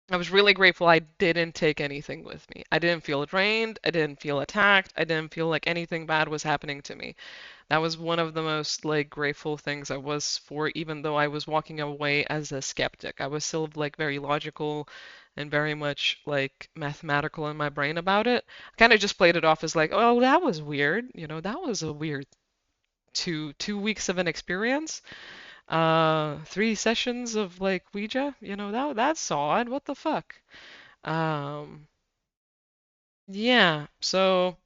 Speaker 1: I was really grateful I didn't take anything with me. I didn't feel drained. I didn't feel attacked. I didn't feel like anything bad was happening to me. That was one of the most like grateful things I was for, even though I was walking away as a skeptic. I was still like very logical and very much like mathematical in my brain about it. I kind of just played it off as like, oh, that was weird. That was a weird two weeks of an experience. 3 sessions of like Ouija. That's odd. What the fuck? Um, yeah. So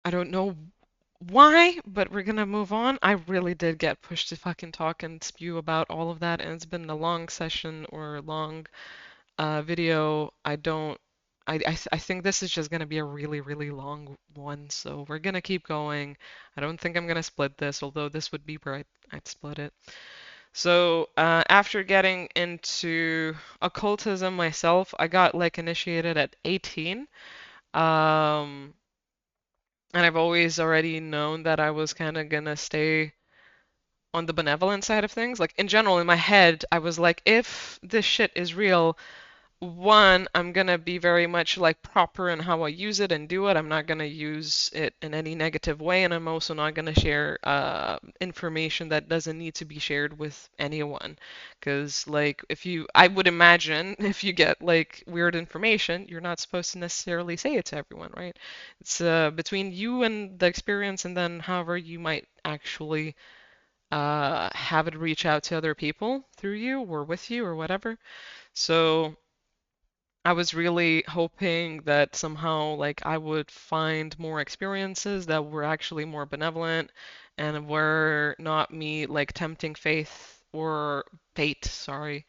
Speaker 1: I don't know why, but we're gonna move on. I really did get pushed to fucking talk and spew about all of that, and it's been a long session or long video. I think this is just gonna be a really, really long one, so we're gonna keep going. I don't think I'm gonna split this, although this would be where I'd split it. So, after getting into occultism myself, I got like initiated at 18. Um, and I've always already known that I was kind of gonna stay on the benevolent side of things. Like in general, in my head, I was like, if this shit is real, one, I'm gonna be very much like proper in how I use it and do it. I'm not gonna use it in any negative way, and I'm also not gonna share information that doesn't need to be shared with anyone. Because like I would imagine if you get like weird information, you're not supposed to necessarily say it to everyone, right? It's between you and the experience, and then however you might actually have it reach out to other people through you or with you or whatever. So. I was really hoping that somehow like I would find more experiences that were actually more benevolent and were not me like tempting faith or fate, sorry,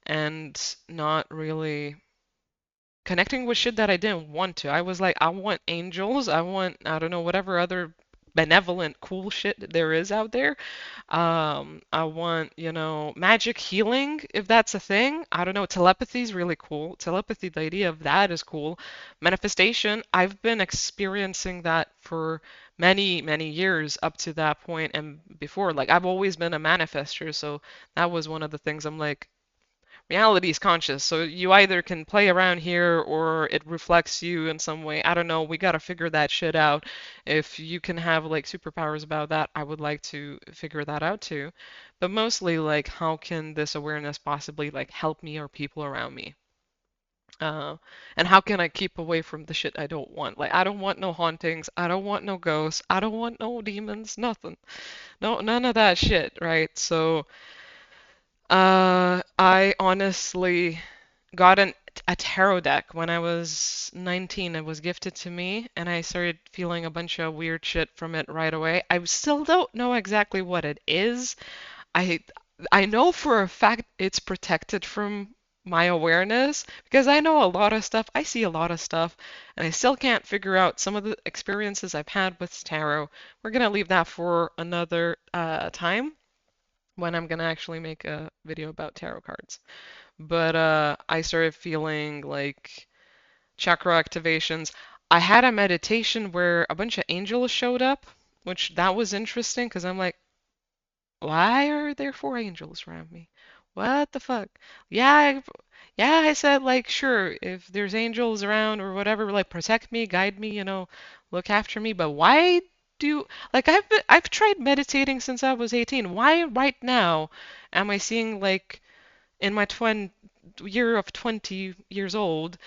Speaker 1: and not really connecting with shit that I didn't want to. I was like, I want angels, I want, I don't know, whatever other benevolent cool shit there is out there. I want, magic healing, if that's a thing. I don't know. Telepathy is really cool. Telepathy, the idea of that is cool. Manifestation, I've been experiencing that for many, many years up to that point and before. Like, I've always been a manifester, so that was one of the things I'm like, reality is conscious. So you either can play around here or it reflects you in some way. I don't know. We gotta figure that shit out. If you can have like superpowers about that, I would like to figure that out too. But mostly like how can this awareness possibly like help me or people around me? Uh, and how can I keep away from the shit I don't want? Like I don't want no hauntings, I don't want no ghosts, I don't want no demons, nothing. No, none of that shit, right? So I honestly got a tarot deck when I was 19. It was gifted to me, and I started feeling a bunch of weird shit from it right away. I still don't know exactly what it is. I I know for a fact it's protected from my awareness because I know a lot of stuff. I see a lot of stuff, and I still can't figure out some of the experiences I've had with tarot. We're gonna leave that for another time when I'm gonna actually make a video about tarot cards. But I started feeling like chakra activations. I had a meditation where a bunch of angels showed up, which that was interesting because I'm like, why are there four angels around me? What the fuck? Yeah, yeah, I said like sure, if there's angels around or whatever, like protect me, guide me, look after me, but why do like I've tried meditating since I was 18. Why right now am I seeing like in my year of 20 years old,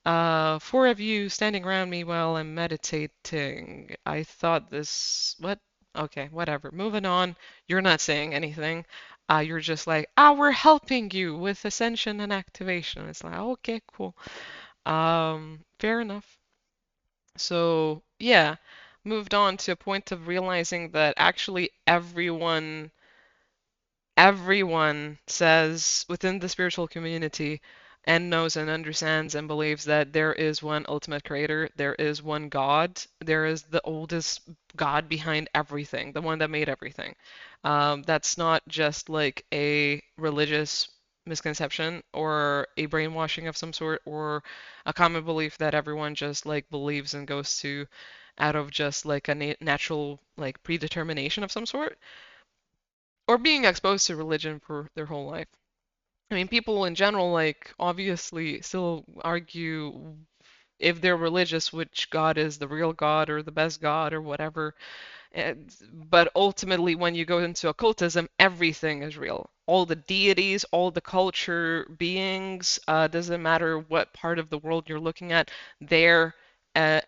Speaker 1: four of you standing around me while I'm meditating. I thought this, what? Okay, whatever. Moving on. You're not saying anything. You're just like, we're helping you with ascension and activation. It's like, okay, cool. Fair enough. So, yeah, moved on to a point of realizing that actually everyone says within the spiritual community and knows and understands and believes that there is one ultimate creator, there is one God, there is the oldest God behind everything, the one that made everything. That's not just like a religious misconception or a brainwashing of some sort or a common belief that everyone just like believes and goes to out of just like a natural like predetermination of some sort or being exposed to religion for their whole life. I mean, people in general, like, obviously still argue if they're religious, which God is the real God or the best God or whatever. But ultimately, when you go into occultism, everything is real. All the deities, all the culture beings, doesn't matter what part of the world you're looking at, their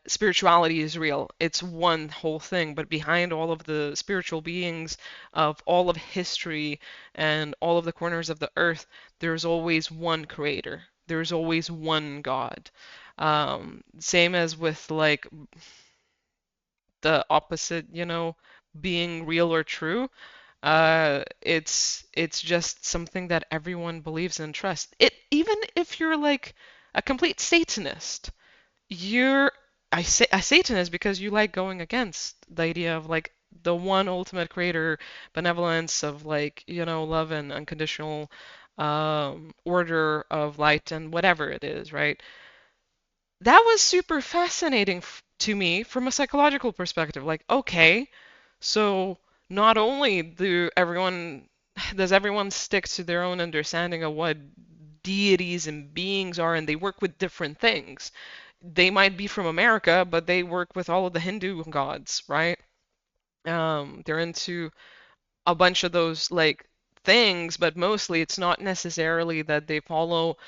Speaker 1: spirituality is real. It's one whole thing. But behind all of the spiritual beings of all of history and all of the corners of the earth, there's always one creator. There's always one God. Same as with like the opposite, being real or true. It's just something that everyone believes and trusts. Even if you're like a complete Satanist, you're say a Satanist because you like going against the idea of like the one ultimate creator, benevolence of like, love and unconditional order of light and whatever it is, right? That was super fascinating to me from a psychological perspective. Like, okay, so not only does everyone stick to their own understanding of what deities and beings are, and they work with different things. They might be from America, but they work with all of the Hindu gods, right? They're into a bunch of those like things, but mostly it's not necessarily that they follow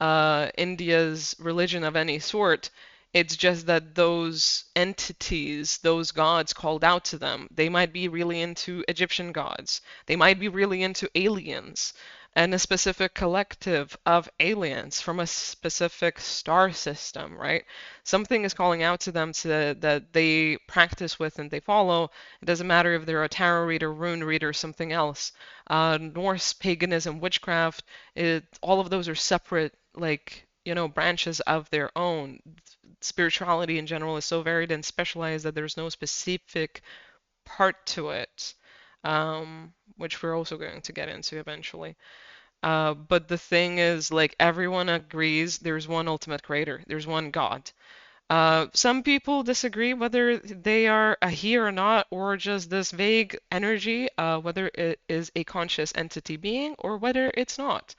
Speaker 1: India's religion of any sort. It's just that those entities, those gods called out to them, they might be really into Egyptian gods. They might be really into aliens and a specific collective of aliens from a specific star system, right? Something is calling out to them that they practice with and they follow. It doesn't matter if they're a tarot reader, rune reader, something else. Norse paganism, witchcraft, all of those are separate, like, branches of their own. Spirituality in general is so varied and specialized that there's no specific part to it, which we're also going to get into eventually. But the thing is, like, everyone agrees there's one ultimate creator, there's one God. Some people disagree whether they are a he or not, or just this vague energy, whether it is a conscious entity being or whether it's not.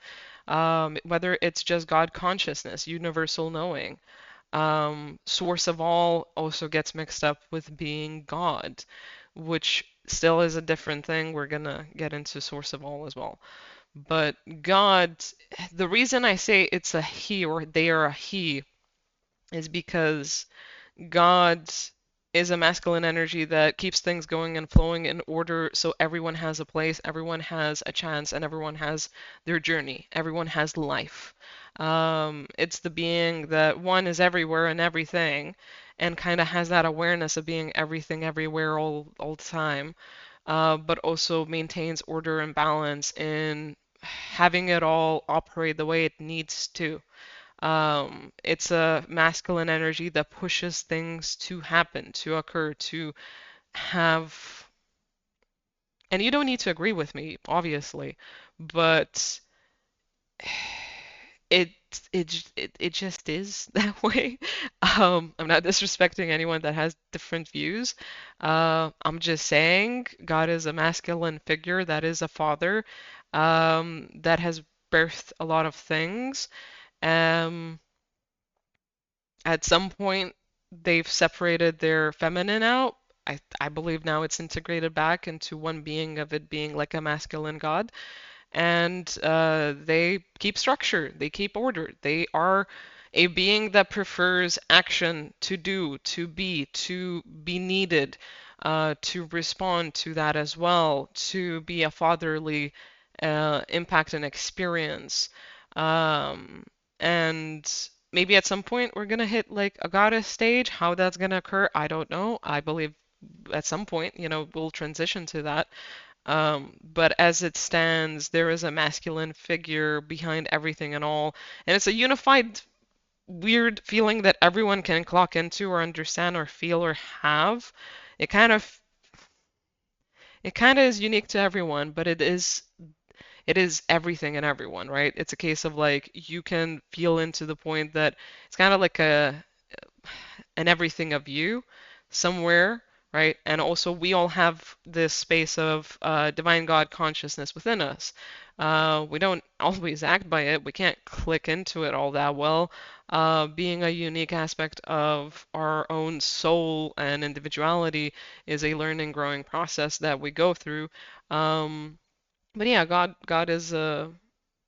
Speaker 1: whether it's just God consciousness, universal knowing. Source of all also gets mixed up with being God, which still is a different thing. We're gonna get into source of all as well. But God, the reason I say it's a he or they are a he is because God is a masculine energy that keeps things going and flowing in order so everyone has a place, everyone has a chance, and everyone has their journey. Everyone has life. It's the being that one is everywhere and everything and kind of has that awareness of being everything everywhere all the time, but also maintains order and balance in having it all operate the way it needs to. It's a masculine energy that pushes things to happen, to occur, to have. And you don't need to agree with me, obviously, but it it just is that way. I'm not disrespecting anyone that has different views. I'm just saying God is a masculine figure that is a father, that has birthed a lot of things. Um, At some point, they've separated their feminine out. I believe now it's integrated back into one being of it being like a masculine god. And they keep structure, they keep order. They are a being that prefers action, to be needed, to respond to that as well, to be a fatherly impact and experience. Um, and maybe at some point we're gonna hit like a goddess stage. How that's gonna occur, I don't know. I believe at some point, we'll transition to that. But as it stands, there is a masculine figure behind everything and all, and it's a unified, weird feeling that everyone can clock into or understand or feel or have. It kind of it kind of is unique to everyone, but it is everything and everyone, right? It's a case of like you can feel into the point that it's kind of like an everything of you somewhere, right? And also, we all have this space of divine God consciousness within us. We don't always act by it, we can't click into it all that well. Being a unique aspect of our own soul and individuality is a learning, growing process that we go through. But yeah, God is a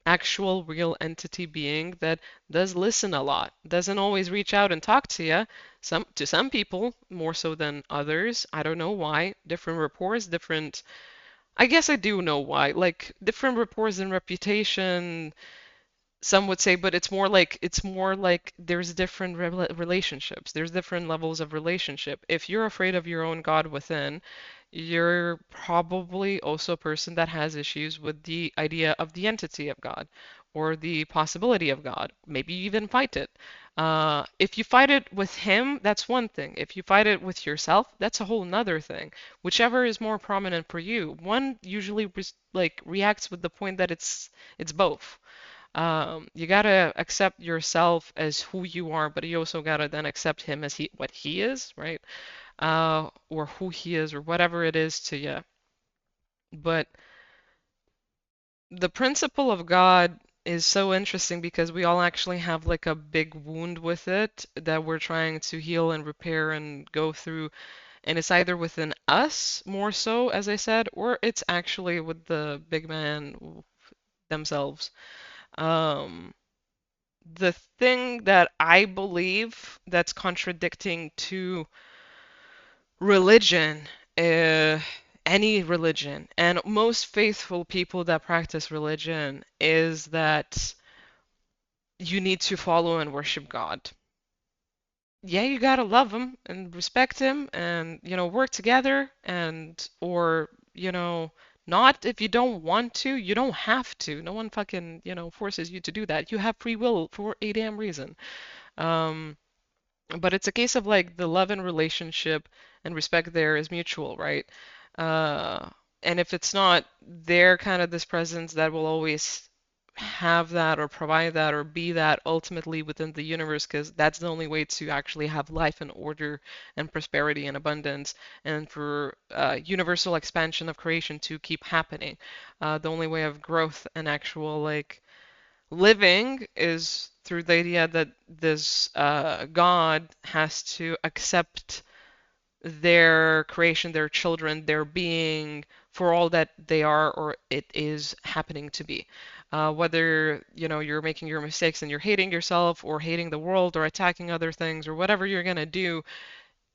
Speaker 1: actual real entity being that does listen a lot, doesn't always reach out and talk to you. To some people more so than others. I don't know why. Different reports, different. I guess I do know why. Like different reports and reputation, some would say, but it's more like there's different relationships. There's different levels of relationship. If you're afraid of your own God within, you're probably also a person that has issues with the idea of the entity of God or the possibility of God. Maybe you even fight it. If you fight it with him, that's one thing. If you fight it with yourself, that's a whole nother thing. Whichever is more prominent for you. One usually like reacts with the point that it's both. You gotta accept yourself as who you are, but you also gotta then accept him as what he is, right? Or who he is, or whatever it is to you. But the principle of God is so interesting because we all actually have like a big wound with it that we're trying to heal and repair and go through. And it's either within us more so, as I said, or it's actually with the big man themselves. Um, the thing that I believe that's contradicting to religion, uh, any religion, and most faithful people that practice religion is that you need to follow and worship God. Yeah, you gotta love him and respect him and, work together and, or, not if you don't want to. You don't have to. No one fucking, forces you to do that. You have free will for a damn reason. Um, but it's a case of like the love and relationship and respect there is mutual, right? Uh, and if it's not, they're kind of this presence that will always have that or provide that or be that ultimately within the universe because that's the only way to actually have life and order and prosperity and abundance and for universal expansion of creation to keep happening. The only way of growth and actual like Living is through the idea that this God has to accept their creation, their children, their being for all that they are or it is happening to be. Whether you're making your mistakes and you're hating yourself or hating the world or attacking other things or whatever you're gonna do,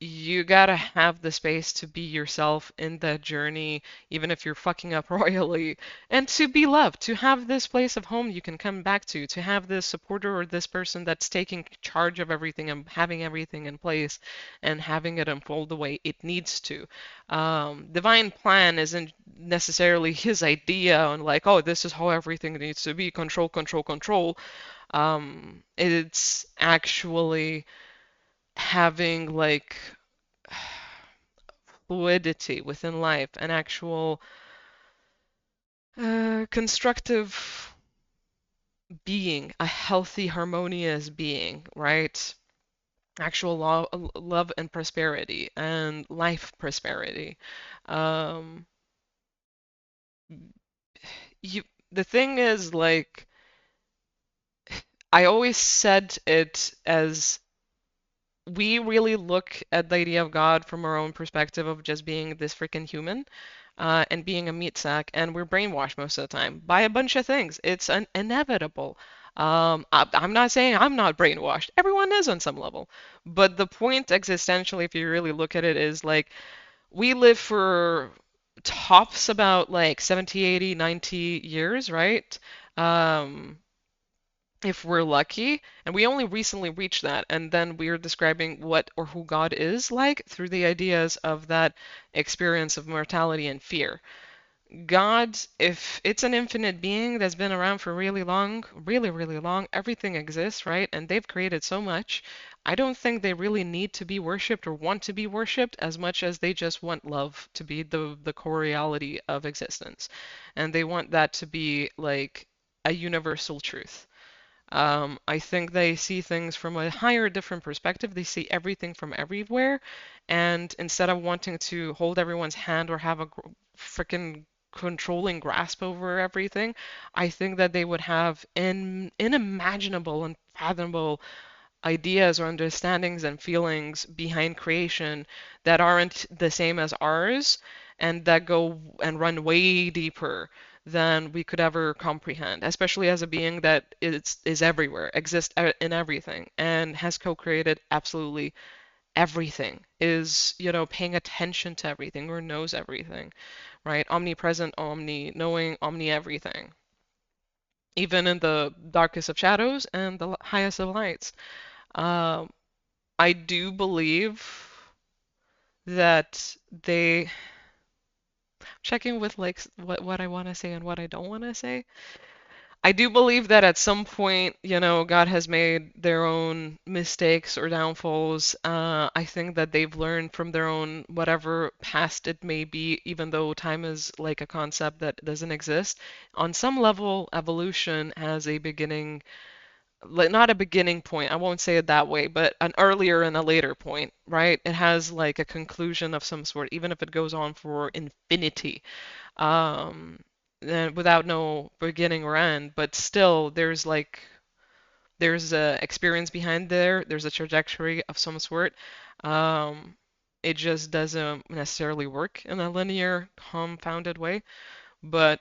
Speaker 1: you gotta have the space to be yourself in that journey, even if you're fucking up royally, and to be loved, to have this place of home you can come back to have this supporter or this person that's taking charge of everything and having everything in place and having it unfold the way it needs to. Divine plan isn't necessarily his idea on like, oh, this is how everything needs to be, control, control, control. It's actually having like fluidity within life, an actual constructive being, a healthy, harmonious being, right? Actual love and prosperity and life prosperity. Um, you, the thing is, like, I always said it as we really look at the idea of God from our own perspective of just being this freaking human and being a meat sack, and we're brainwashed most of the time by a bunch of things. It's inevitable. I'm not saying I'm not brainwashed. Everyone is on some level. But the point existentially, if you really look at it, is like we live for tops about like 70, 80, 90 years, right? Um, if we're lucky, and we only recently reached that, and then we're describing what or who God is like through the ideas of that experience of mortality and fear. God, if it's an infinite being that's been around for really long, really, really long, everything exists, right? And they've created so much. I don't think they really need to be worshipped or want to be worshipped as much as they just want love to be the core reality of existence. And they want that to be like a universal truth. I think they see things from a higher, different perspective. They see everything from everywhere. And instead of wanting to hold everyone's hand or have a freaking controlling grasp over everything, I think that they would have inimaginable, unfathomable ideas or understandings and feelings behind creation that aren't the same as ours and that go and run way deeper than we could ever comprehend, especially as a being that is everywhere, exists in everything, and has co-created absolutely everything, is, paying attention to everything or knows everything, right? Omnipresent, omni, knowing omni everything, even in the darkest of shadows and the highest of lights. Um, I do believe that they checking with like what I want to say and what I don't want to say. I do believe that at some point, God has made their own mistakes or downfalls. I think that they've learned from their own whatever past it may be, even though time is like a concept that doesn't exist. On some level, evolution has a beginning, like not a beginning point, I won't say it that way, but an earlier and a later point, right? It has like a conclusion of some sort, even if it goes on for infinity, um, and without no beginning or end. But still, there's a experience behind there. There's a trajectory of some sort. Um, it just doesn't necessarily work in a linear, compounded way. But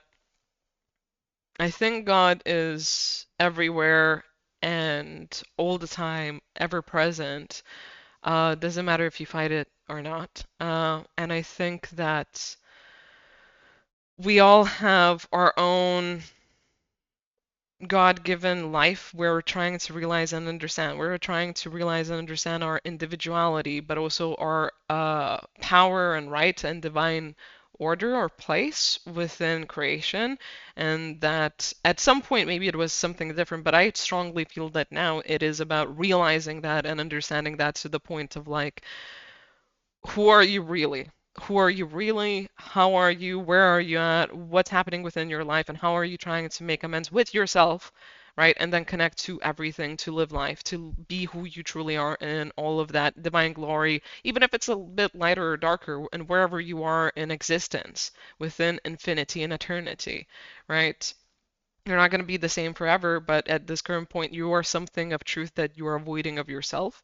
Speaker 1: I think God is everywhere and all the time, ever present. Doesn't matter if you fight it or not. And I think that we all have our own God-given life where we're trying to realize and understand. We're trying to realize and understand our individuality, but also our power and right and divine order or place within creation. And that at some point, maybe it was something different, but I strongly feel that now it is about realizing that and understanding that to the point of like, who are you really? Who are you really? How are you? Where are you at? What's happening within your life? And how are you trying to make amends with yourself, right? And then connect to everything, to live life, to be who you truly are in all of that divine glory, even if it's a bit lighter or darker, and wherever you are in existence within infinity and eternity, right? You're not going to be the same forever, but at this current point, you are something of truth that you are avoiding of yourself,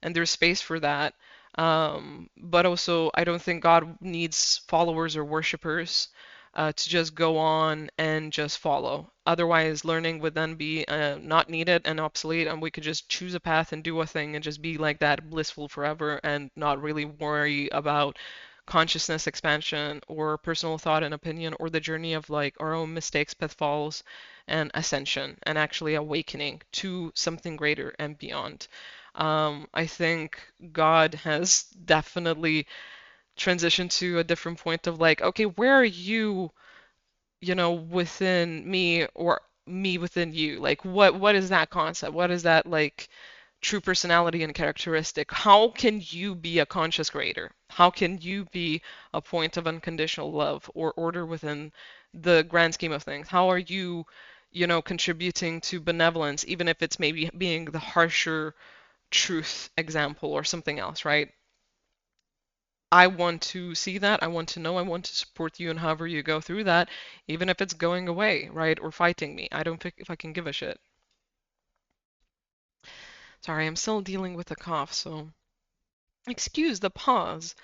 Speaker 1: and there's space for that. But also, I don't think God needs followers or worshipers to just go on and just follow. Otherwise, learning would then be not needed and obsolete, and we could just choose a path and do a thing and just be like that, blissful forever, and not really worry about consciousness expansion or personal thought and opinion or the journey of like our own mistakes, pitfalls, and ascension and actually awakening to something greater and beyond. I think God has definitely transitioned to a different point of like, okay, where are you, within me or me within you? Like, what is that concept? What is that like true personality and characteristic? How can you be a conscious creator? How can you be a point of unconditional love or order within the grand scheme of things? How are you, contributing to benevolence, even if it's maybe being the harsher truth example or something else, right? I want to see that. I want to know. I want to support you and however you go through that, even if it's going away, right? Or fighting me. I don't think if I can give a shit. Sorry, I'm still dealing with a cough, so excuse the pause.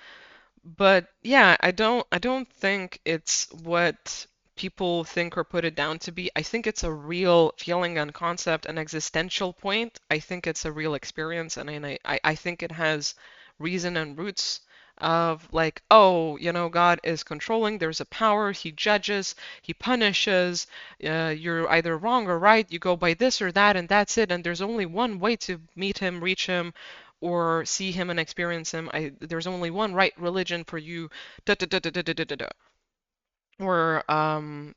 Speaker 1: But yeah, I don't think it's what people think or put it down to be. I think it's a real feeling and concept, an existential point. I think it's a real experience, and I think it has reason and roots of like, oh, God is controlling, there's a power, he judges, he punishes, you're either wrong or right, you go by this or that, and that's it, and there's only one way to meet him, reach him, or see him and experience him. There's only one right religion for you. Da, da, da, da, da, da, da, da, da. Or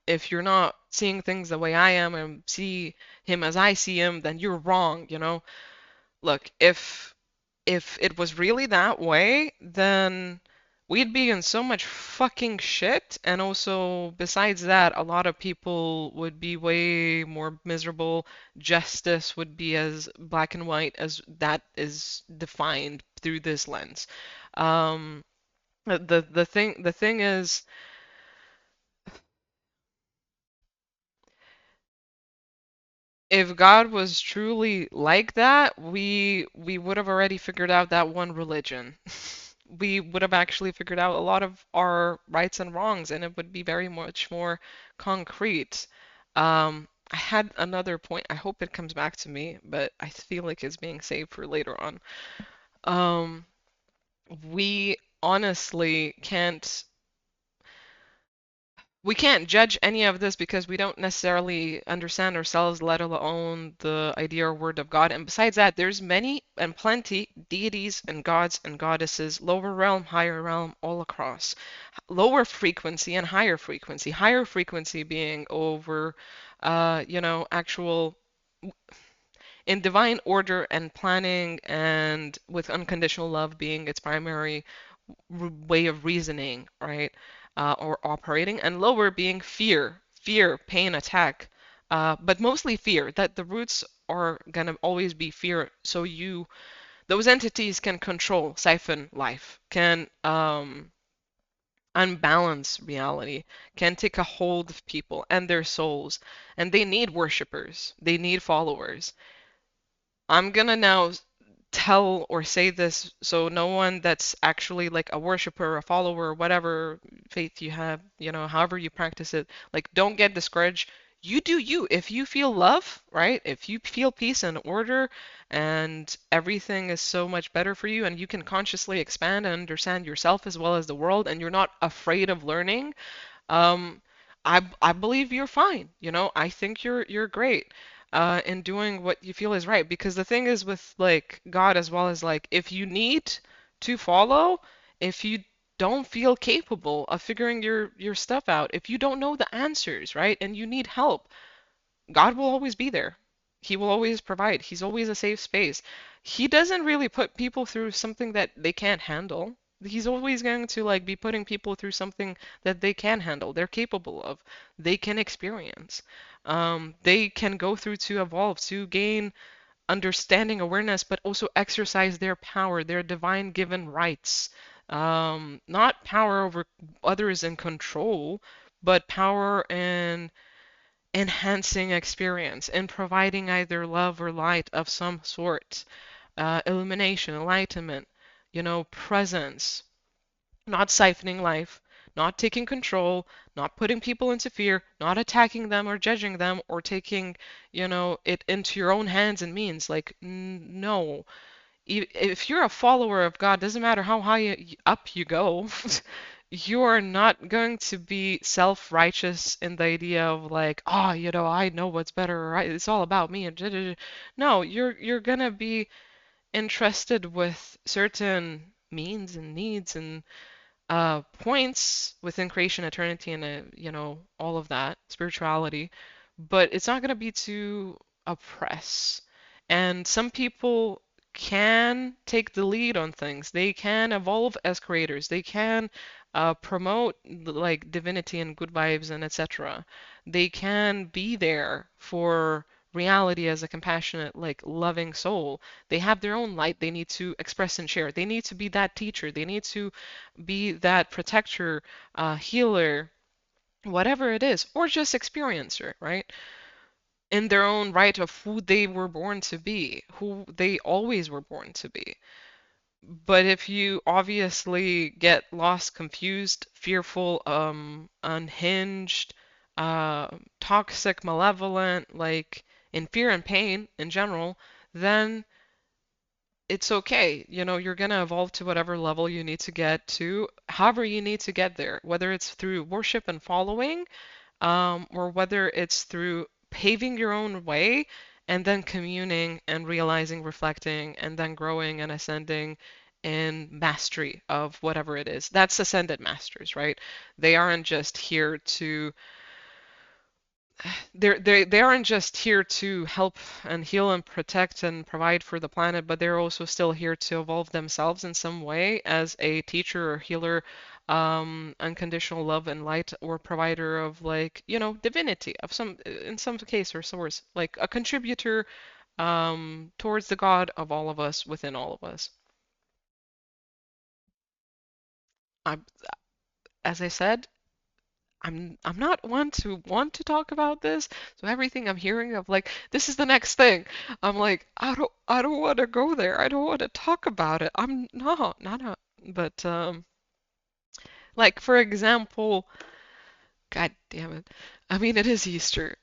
Speaker 1: if you're not seeing things the way I am and see him as I see him, then you're wrong. Look, if it was really that way, then we'd be in so much fucking shit. And also, besides that, a lot of people would be way more miserable. Justice would be as black and white as that is defined through this lens. Um, the thing is, if God was truly like that, we would have already figured out that one religion. We would have actually figured out a lot of our rights and wrongs, and it would be very much more concrete. I had another point. I hope it comes back to me, but I feel like it's being saved for later on. Um, we honestly can't judge any of this because we don't necessarily understand ourselves, let alone the idea or word of God. And besides that, there's many and plenty deities and gods and goddesses, lower realm, higher realm, all across. Lower frequency and higher frequency. Higher frequency being over, actual in divine order and planning and with unconditional love being its primary way of reasoning, right? Or operating, and lower being fear, pain, attack, but mostly fear. That the roots are gonna always be fear. So those entities can control, siphon life, can unbalance reality, can take a hold of people and their souls, and they need worshippers, they need followers. I'm gonna now tell or say this so no one that's actually like a worshiper, a follower, whatever faith you have, however you practice it, like don't get discouraged. You do you. If you feel love, right? If you feel peace and order and everything is so much better for you and you can consciously expand and understand yourself as well as the world and you're not afraid of learning, um, I believe you're fine. I think you're great in doing what you feel is right. Because the thing is with like God as well as like if you need to follow, if you don't feel capable of figuring your stuff out, if you don't know the answers, right, and you need help, God will always be there. He will always provide. He's always a safe space. He doesn't really put people through something that they can't handle. He's always going to like be putting people through something that they can handle, they're capable of, they can experience. They can go through to evolve, to gain understanding, awareness, but also exercise their power, their divine given rights. Not power over others and control, but power and enhancing experience and providing either love or light of some sort, illumination, enlightenment, presence, not siphoning life, not taking control, not putting people into fear, not attacking them or judging them or taking, it into your own hands and means. Like, no. If you're a follower of God, doesn't matter how high up you go, you are not going to be self-righteous in the idea of like, oh, I know what's better, right? It's all about me and da, da, da. No, you're gonna be entrusted with certain means and needs and points within creation, eternity, and all of that spirituality, but it's not going to be to oppress. And some people can take the lead on things. They can evolve as creators. They can promote like divinity and good vibes and etc. They can be there for reality as a compassionate, like loving soul. They have their own light they need to express and share. They need to be that teacher. They need to be that protector, healer, whatever it is, or just experiencer, right? In their own right of who they were born to be, who they always were born to be. But if you obviously get lost, confused, fearful, unhinged, toxic, malevolent, like in fear and pain in general, then it's okay. You're gonna evolve to whatever level you need to get to, however you need to get there, whether it's through worship and following, or whether it's through paving your own way and then communing and realizing, reflecting, and then growing and ascending in mastery of whatever it is. That's ascended masters, right? They aren't just here to they aren't just here to help and heal and protect and provide for the planet, but they're also still here to evolve themselves in some way as a teacher or healer, unconditional love and light, or provider of like, divinity of some in some case or source, like a contributor towards the God of all of us within all of us. I, as I said, I'm not one to want to talk about this, so everything I'm hearing of like this is the next thing, I'm like I don't want to go there. I don't want to talk about it. I'm no, not a, but like for example, God damn it. I mean it is Easter.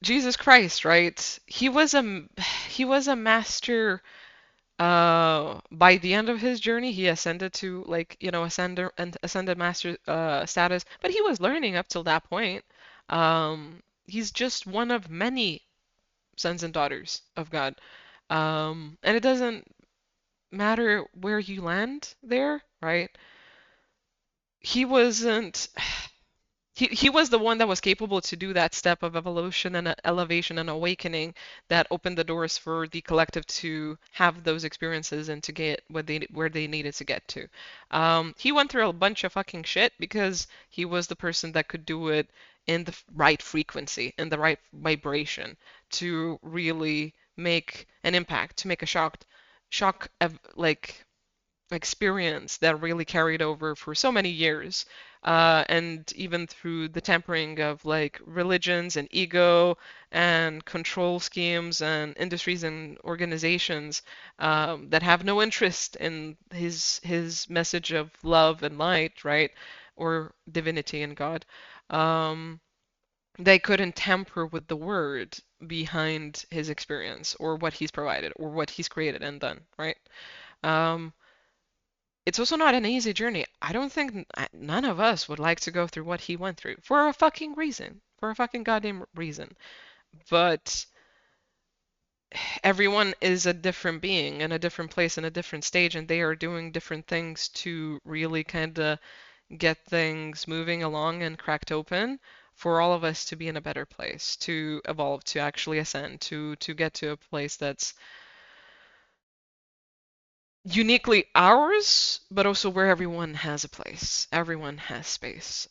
Speaker 1: Jesus Christ, right? He was a master. By the end of his journey, he ascended to like, ascended master status, but he was learning up till that point. He's just one of many sons and daughters of God. And it doesn't matter where you land there, right? He wasn't he was the one that was capable to do that step of evolution and elevation and awakening that opened the doors for the collective to have those experiences and to get where they needed to get to. He went through a bunch of fucking shit because he was the person that could do it in the right frequency, in the right vibration to really make an impact, to make a like experience that really carried over for so many years. And even through the tempering of like religions and ego and control schemes and industries and organizations that have no interest in his message of love and light, right? Or divinity and God. Um, they couldn't tamper with the word behind his experience or what he's provided or what he's created and done, right? Um, it's also not an easy journey. I don't think none of us would like to go through what he went through for a fucking reason, for a fucking goddamn reason. But everyone is a different being in a different place in a different stage, and they are doing different things to really kind of get things moving along and cracked open for all of us to be in a better place, to evolve, to actually ascend, to get to a place that's uniquely ours, but also where everyone has a place, everyone has space.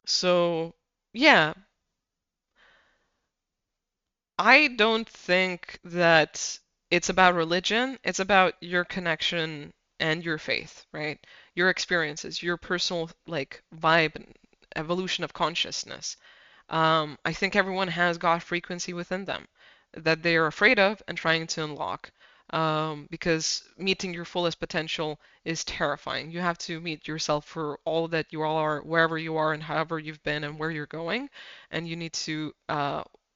Speaker 1: So yeah, I don't think that it's about religion. It's about your connection and your faith, right? Your experiences, your personal like vibe evolution of consciousness. I think everyone has God frequency within them that they are afraid of and trying to unlock. Because meeting your fullest potential is terrifying. You have to meet yourself for all that you all are, wherever you are, and however you've been, and where you're going, and you need to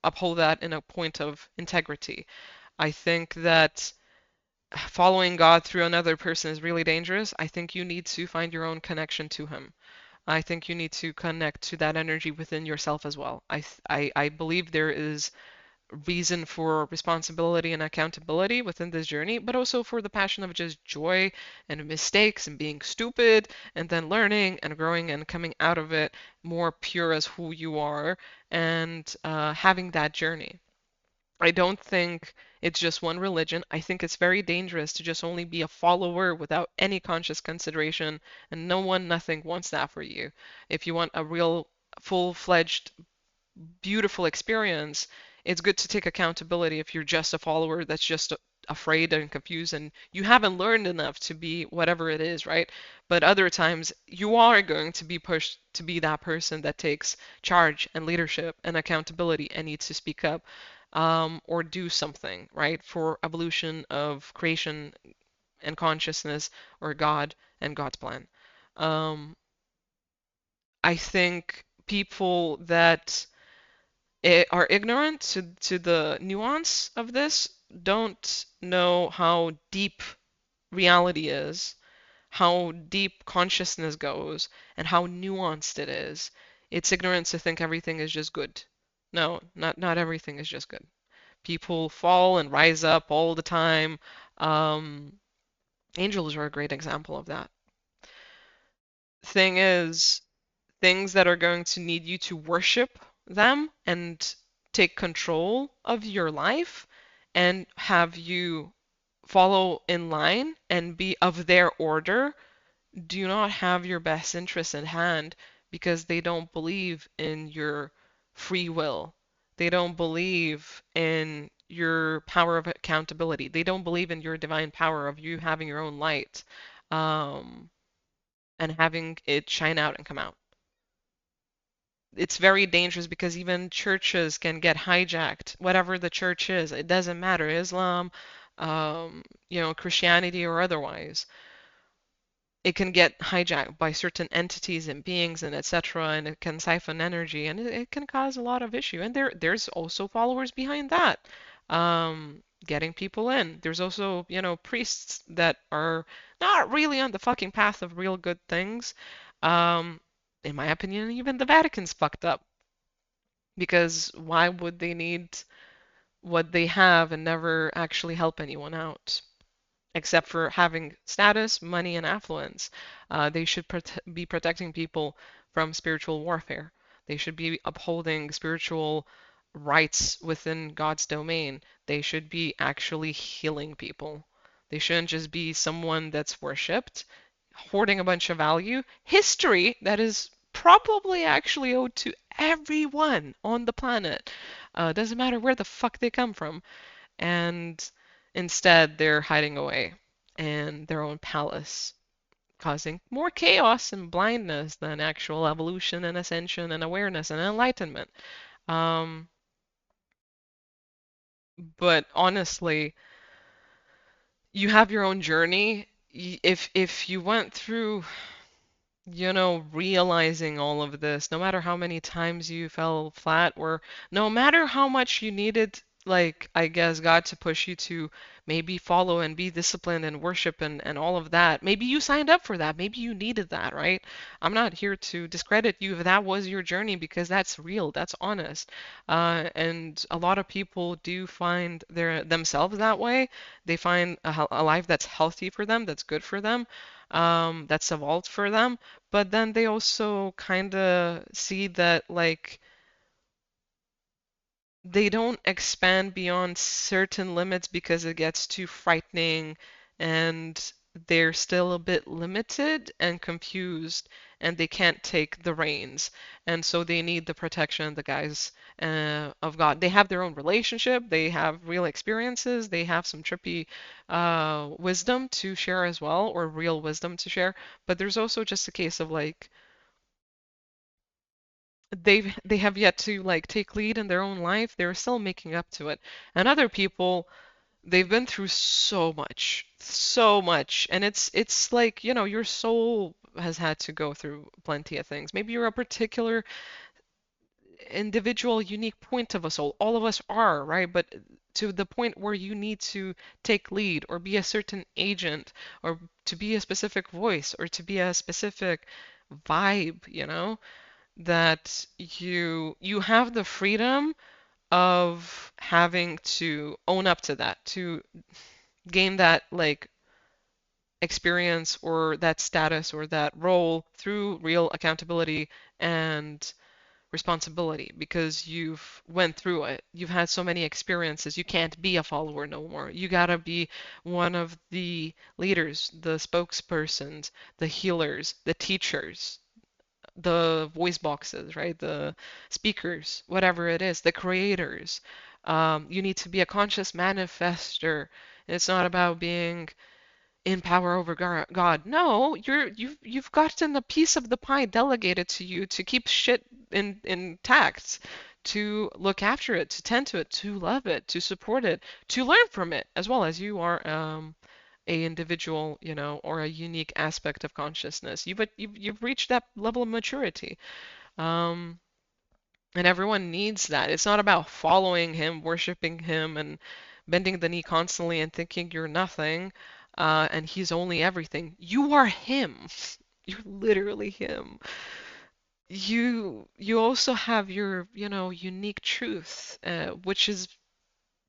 Speaker 1: uphold that in a point of integrity. I think that following God through another person is really dangerous. I think you need to find your own connection to Him. I think you need to connect to that energy within yourself as well. I believe there is reason for responsibility and accountability within this journey, but also for the passion of just joy and mistakes and being stupid and then learning and growing and coming out of it more pure as who you are and having that journey. I don't think it's just one religion. I think it's very dangerous to just only be a follower without any conscious consideration, and no one, nothing wants that for you. If you want a real full-fledged beautiful experience, it's good to take accountability if you're just a follower that's just afraid and confused and you haven't learned enough to be whatever it is, right? But other times you are going to be pushed to be that person that takes charge and leadership and accountability and needs to speak up or do something, right? For evolution of creation and consciousness or God and God's plan. Um, I think people that are ignorant to the nuance of this, don't know how deep reality is, how deep consciousness goes, and how nuanced it is. It's ignorance to think everything is just good. No, not everything is just good. People fall and rise up all the time. Um, Angels are a great example of that. Thing is, things that are going to need you to worship them and take control of your life and have you follow in line and be of their order do not have your best interests in hand because they don't believe in your free will. They don't believe in your power of accountability. They don't believe in your divine power of you having your own light um, and having it shine out and come out. It's very dangerous because even churches can get hijacked. Whatever the church is, it doesn't matter, Islam, Christianity or otherwise. It can get hijacked by certain entities and beings and etc. and it can siphon energy and it can cause a lot of issue. And there's also followers behind that. Getting people in. There's also, priests that are not really on the fucking path of real good things. Um, in my opinion, even the Vatican's fucked up because why would they need what they have and never actually help anyone out? Except for having status, money, and affluence. They should be protecting people from spiritual warfare. They should be upholding spiritual rights within God's domain. They should be actually healing people. They shouldn't just be someone that's worshipped, hoarding a bunch of value. History that is probably actually owed to everyone on the planet. Doesn't matter where the fuck they come from and instead they're hiding away in their own palace, causing more chaos and blindness than actual evolution and ascension and awareness and enlightenment. Um, but honestly, you have your own journey. If you went through realizing all of this, no matter how many times you fell flat, or no matter how much you needed, like, I guess, God to push you to maybe follow and be disciplined and worship and all of that. Maybe you signed up for that. Maybe you needed that, right? I'm not here to discredit you if that was your journey because that's real, that's honest. And a lot of people do find themselves that way. They find a life that's healthy for them, that's good for them, that's evolved for them, but then they also kind of see that like they don't expand beyond certain limits because it gets too frightening and they're still a bit limited and confused and they can't take the reins. And so they need the protection of the guys of God. They have their own relationship, they have real experiences, they have some trippy wisdom to share as well, or real wisdom to share. But there's also just a case of like, they have yet to like take lead in their own life. They're still making up to it. And other people, they've been through so much, and it's like, your soul has had to go through plenty of things. Maybe you're a particular individual, unique point of a soul. All of us are, right? But to the point where you need to take lead or be a certain agent or to be a specific voice or to be a specific vibe, that you have the freedom of having to own up to that, to gain that like experience or that status or that role through real accountability and responsibility because you've went through it. You've had so many experiences. You can't be a follower no more. You gotta be one of the leaders, the spokespersons, the healers, the teachers, the voice boxes, right? The speakers, whatever it is, the creators. You need to be a conscious manifester. It's not about being in power over God. No, you've gotten a piece of the pie delegated to you to keep shit intact, to look after it, to tend to it, to love it, to support it, to learn from it, as well as you are a individual, or a unique aspect of consciousness. You've reached that level of maturity. Um, and everyone needs that. It's not about following him, worshiping him, and bending the knee constantly and thinking you're nothing, and he's only everything. You are him. You're literally him. You also have your, unique truth, which is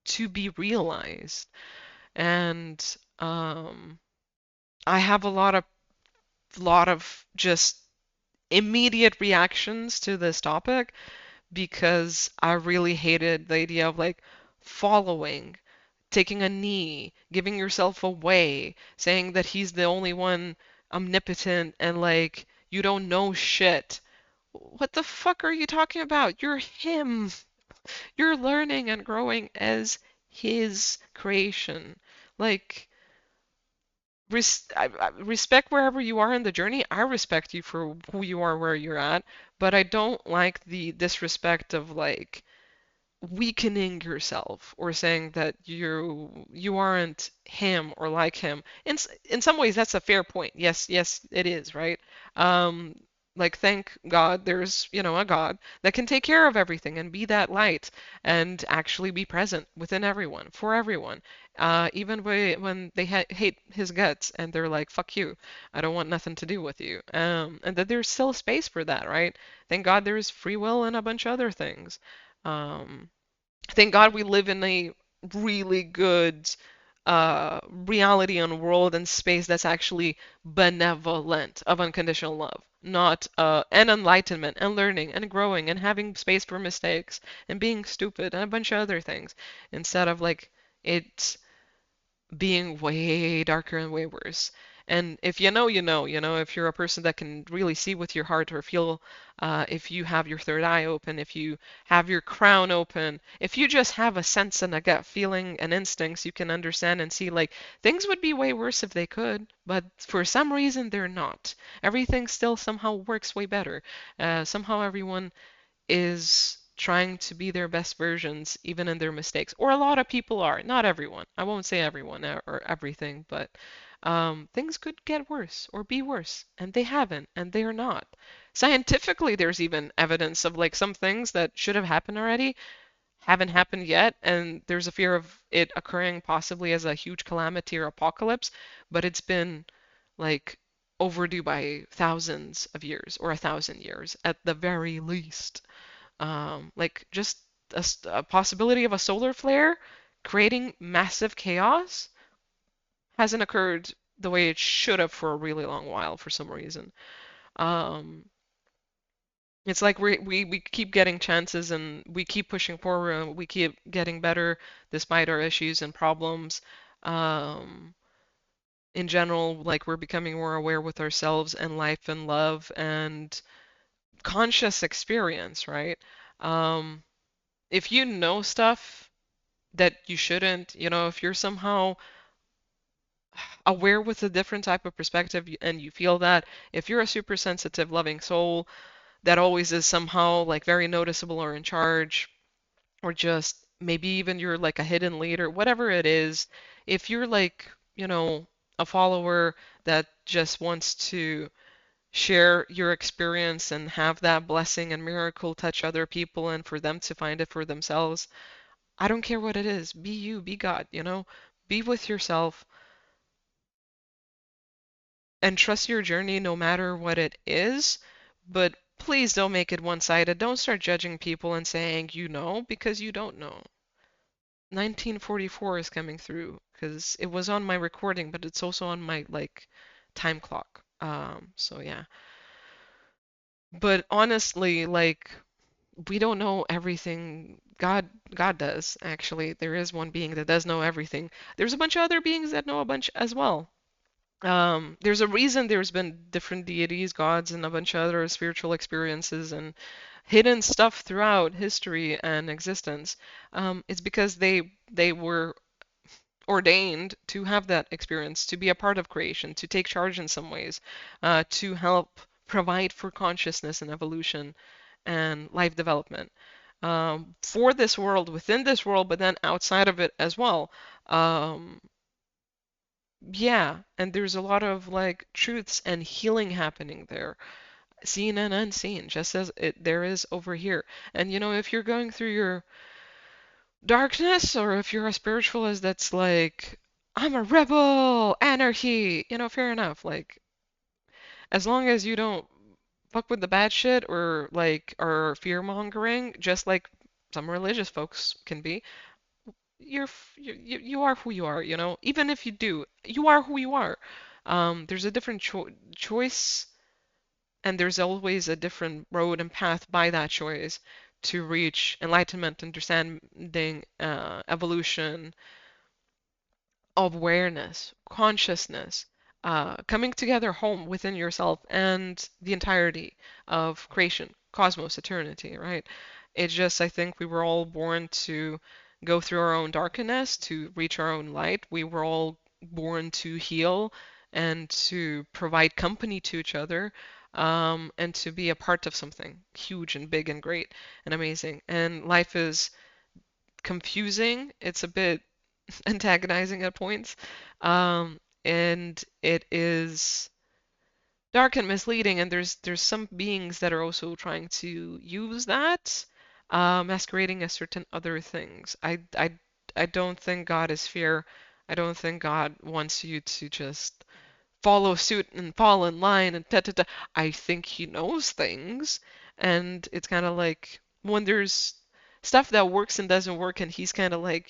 Speaker 1: to be realized. And I have a lot of just immediate reactions to this topic because I really hated the idea of like following, taking a knee, giving yourself away, saying that he's the only one omnipotent and like you don't know shit. What the fuck are you talking about? You're him. You're learning and growing as his creation. Like, respect wherever you are in the journey. I respect you for who you are, where you're at, but I don't like the disrespect of like weakening yourself or saying that you aren't him or like him. In some ways, that's a fair point. Yes, yes, it is, right? Um, like thank God there's, a God that can take care of everything and be that light and actually be present within everyone, for everyone. Even when they hate his guts and they're like, fuck you, I don't want nothing to do with you. And that there's still space for that, right? Thank God there's free will and a bunch of other things. Um, Thank God we live in a really good reality and world and space that's actually benevolent of unconditional love, not and enlightenment and learning and growing and having space for mistakes and being stupid and a bunch of other things instead of like it being way darker and way worse. And if you know, if you're a person that can really see with your heart or feel, if you have your third eye open, if you have your crown open, if you just have a sense and a gut feeling and instincts, you can understand and see like things would be way worse if they could, but for some reason they're not. Everything still somehow works way better. Somehow everyone is trying to be their best versions, even in their mistakes. Or a lot of people are, not everyone. I won't say everyone or everything, but things could get worse or be worse, and they haven't, and they are not. Scientifically, there's even evidence of like some things that should have happened already haven't happened yet, and there's a fear of it occurring possibly as a huge calamity or apocalypse, but it's been like overdue by thousands of years or 1,000 years at the very least. Like just a possibility of a solar flare creating massive chaos hasn't occurred the way it should have for a really long while for some reason. Um, it's like we keep getting chances and we keep pushing forward and we keep getting better despite our issues and problems. Um, in general, like we're becoming more aware with ourselves and life and love and conscious experience, right? Um, if you know stuff that you shouldn't, if you're somehow aware with a different type of perspective and you feel that, if you're a super sensitive, loving soul, that always is somehow like very noticeable or in charge, or just maybe even you're like a hidden leader, whatever it is. If you're like, a follower that just wants to share your experience and have that blessing and miracle touch other people and for them to find it for themselves, I don't care what it is. Be you, be God. Be with yourself and trust your journey no matter what it is. But please don't make it one-sided. Don't start judging people and saying you know because you don't know. 1944 is coming through because it was on my recording, but it's also on my like time clock. So yeah. But honestly, like we don't know everything. God does, actually. There is one being that does know everything. There's a bunch of other beings that know a bunch as well. There's a reason there's been different deities, gods, and a bunch of other spiritual experiences and hidden stuff throughout history and existence. It's because they were ordained to have that experience, to be a part of creation, to take charge in some ways, to help provide for consciousness and evolution and life development for this world, within this world, but then outside of it as well. Um, yeah, and there's a lot of like truths and healing happening there, seen and unseen, just as there is over here. And if you're going through your darkness, or if you're a spiritualist that's like, I'm a rebel, anarchy, fair enough. Like, as long as you don't fuck with the bad shit or like are fear mongering, just like some religious folks can be, you are who you are. Even if you do, you are who you are. There's a different choice, and there's always a different road and path by that choice to reach enlightenment, understanding, evolution, awareness, consciousness, coming together home within yourself and the entirety of creation, cosmos, eternity, right? It's just, I think we were all born to go through our own darkness, to reach our own light. We were all born to heal and to provide company to each other, and to be a part of something huge and big and great and amazing. And life is confusing. It's a bit antagonizing at points. And it is dark and misleading, and there's some beings that are also trying to use that, masquerading as certain other things. I don't think God is fair. I don't think God wants you to just follow suit and fall in line and da da da. I think he knows things, and it's kind of like when there's stuff that works and doesn't work, and he's kind of like,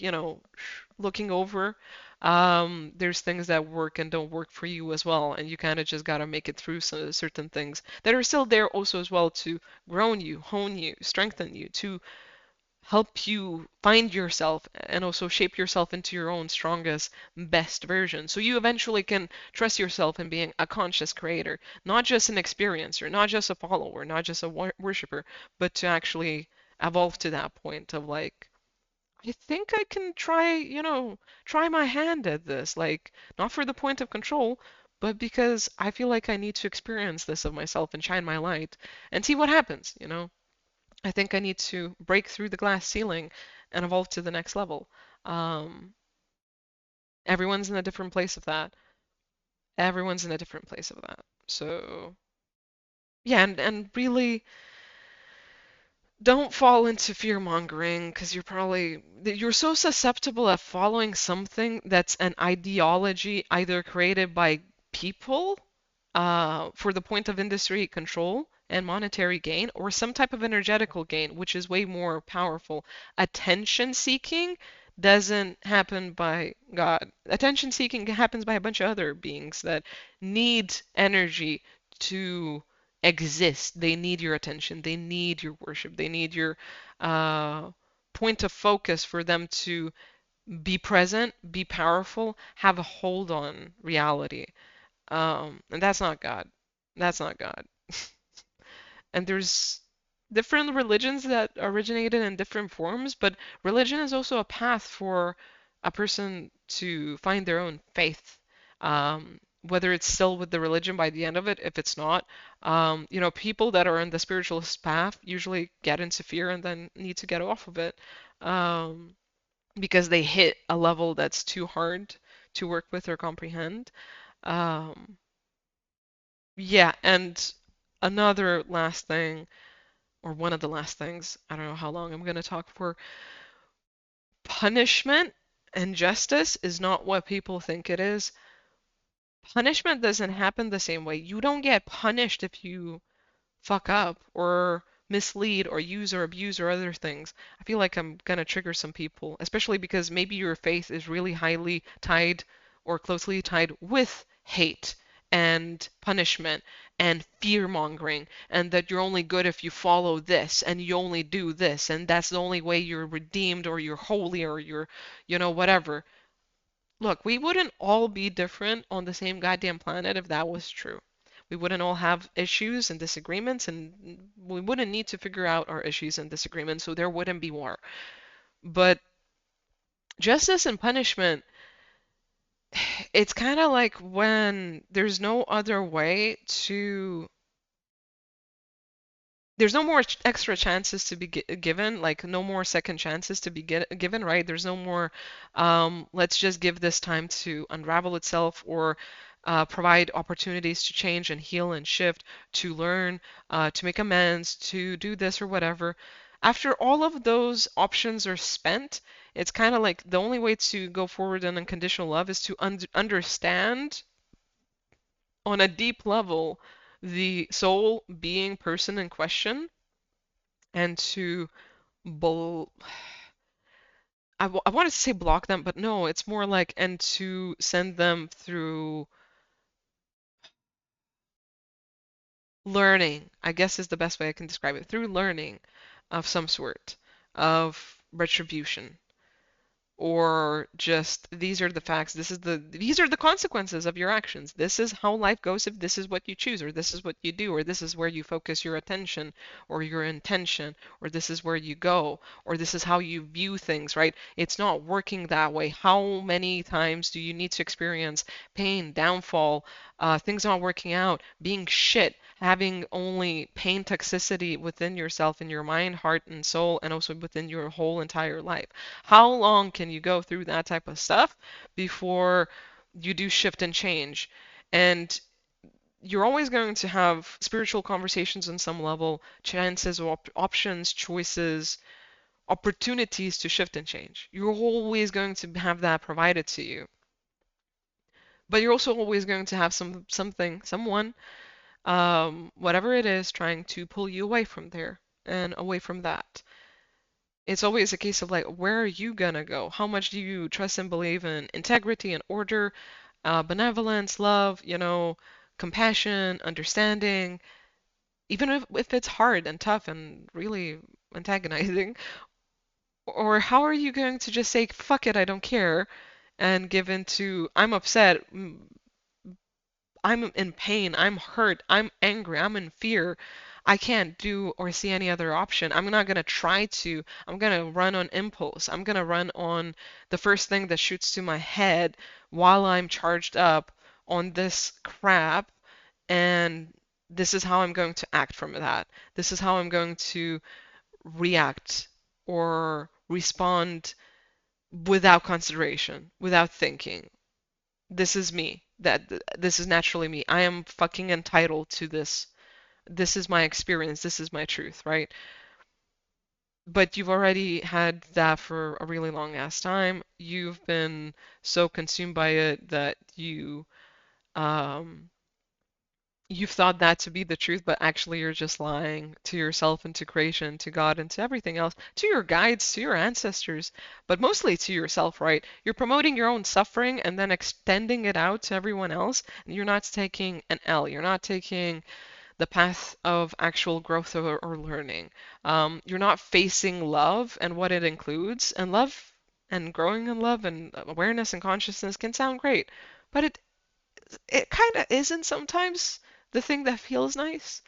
Speaker 1: looking over. There's things that work and don't work for you as well, and you kind of just gotta make it through certain things that are still there also as well to grow you, hone you, strengthen you, to help you find yourself and also shape yourself into your own strongest, best version. So you eventually can trust yourself in being a conscious creator, not just an experiencer, not just a follower, not just a worshiper, but to actually evolve to that point of like, I think I can try my hand at this. Like, not for the point of control, but because I feel like I need to experience this of myself and shine my light and see what happens. I think I need to break through the glass ceiling and evolve to the next level. Um, everyone's in a different place of that. Everyone's in a different place of that. So, yeah, and really don't fall into fear mongering because you're so susceptible at following something that's an ideology either created by people for the point of industry control and monetary gain, or some type of energetical gain, which is way more powerful. Attention seeking doesn't happen by God. Attention seeking happens by a bunch of other beings that need energy to exist. They need your attention. They need your worship. They need your uh, point of focus for them to be present, be powerful, have a hold on reality. And that's not God. That's not God. And there's different religions that originated in different forms, but religion is also a path for a person to find their own faith. whether it's still with the religion by the end of it, if it's not. People that are in the spiritualist path usually get into fear and then need to get off of it, um, because they hit a level that's too hard to work with or comprehend. Um, yeah, and another last thing, or one of the last things, I don't know how long I'm going to talk for. Punishment and justice is not what people think it is. Punishment doesn't happen the same way. You don't get punished if you fuck up or mislead or use or abuse or other things. I feel like I'm gonna trigger some people, especially because maybe your faith is really highly tied or closely tied with hate and punishment and fear mongering, and that you're only good if you follow this and you only do this, and that's the only way you're redeemed or you're holy or you're, whatever. Look, we wouldn't all be different on the same goddamn planet if that was true. We wouldn't all have issues and disagreements, and we wouldn't need to figure out our issues and disagreements, so there wouldn't be war. But justice and punishment, it's kind of like when there's no more extra chances to be given, like no more second chances to be given, right? There's no more, let's just give this time to unravel itself, or provide opportunities to change and heal and shift, to learn, to make amends, to do this or whatever. After all of those options are spent, it's kind of like the only way to go forward in unconditional love is to understand on a deep level the soul, being, person in question, and to bl I wanted to say block them, but no, it's more like, and to send them through learning, I guess is the best way I can describe it, through learning of some sort, of retribution, or just these are the facts, these are the consequences of your actions, this is how life goes if this is what you choose, or this is what you do, or this is where you focus your attention or your intention, or this is where you go, or this is how you view things, right? It's not working that way. How many times do you need to experience pain, downfall, things not working out, being shit, having only pain, toxicity within yourself, in your mind, heart, and soul, and also within your whole entire life? How long can you go through that type of stuff before you do shift and change? And you're always going to have spiritual conversations on some level, chances, options, choices, opportunities to shift and change. You're always going to have that provided to you. But you're also always going to have someone, whatever it is, trying to pull you away from there and away from that. It's always a case of like, where are you gonna go? How much do you trust and believe in integrity and order, benevolence, love, compassion, understanding, even if it's hard and tough and really antagonizing? Or how are you going to just say, fuck it, I don't care, and give in to, I'm upset, I'm in pain, I'm hurt, I'm angry, I'm in fear. I can't do or see any other option. I'm not going to try to. I'm going to run on impulse. I'm going to run on the first thing that shoots to my head while I'm charged up on this crap. And this is how I'm going to act from that. This is how I'm going to react or respond without consideration, without thinking. This is me. This is naturally me. I am fucking entitled to this. This is my experience. This is my truth, right? But you've already had that for a really long ass time. You've been so consumed by it that um you've thought that to be the truth, but actually you're just lying to yourself and to creation, to God, and to everything else, to your guides, to your ancestors, but mostly to yourself, right? You're promoting your own suffering and then extending it out to everyone else, and you're not taking an L. You're not taking the path of actual growth or learning. You're not facing love and what it includes, and love and growing in love and awareness and consciousness can sound great, but it kind of isn't sometimes the thing that feels nice.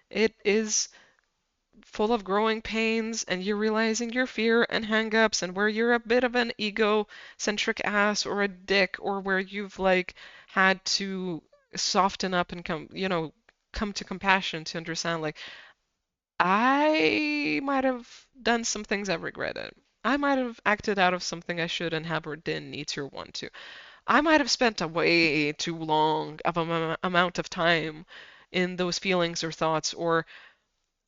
Speaker 1: It is full of growing pains, and you're realizing your fear and hang-ups, and where you're a bit of an egocentric ass or a dick, or where you've like had to soften up and come to compassion to understand like I might have done some things I've regretted. I might have acted out of something I shouldn't have or didn't need to or want to. I might have spent a way too long of an amount of time in those feelings or thoughts, or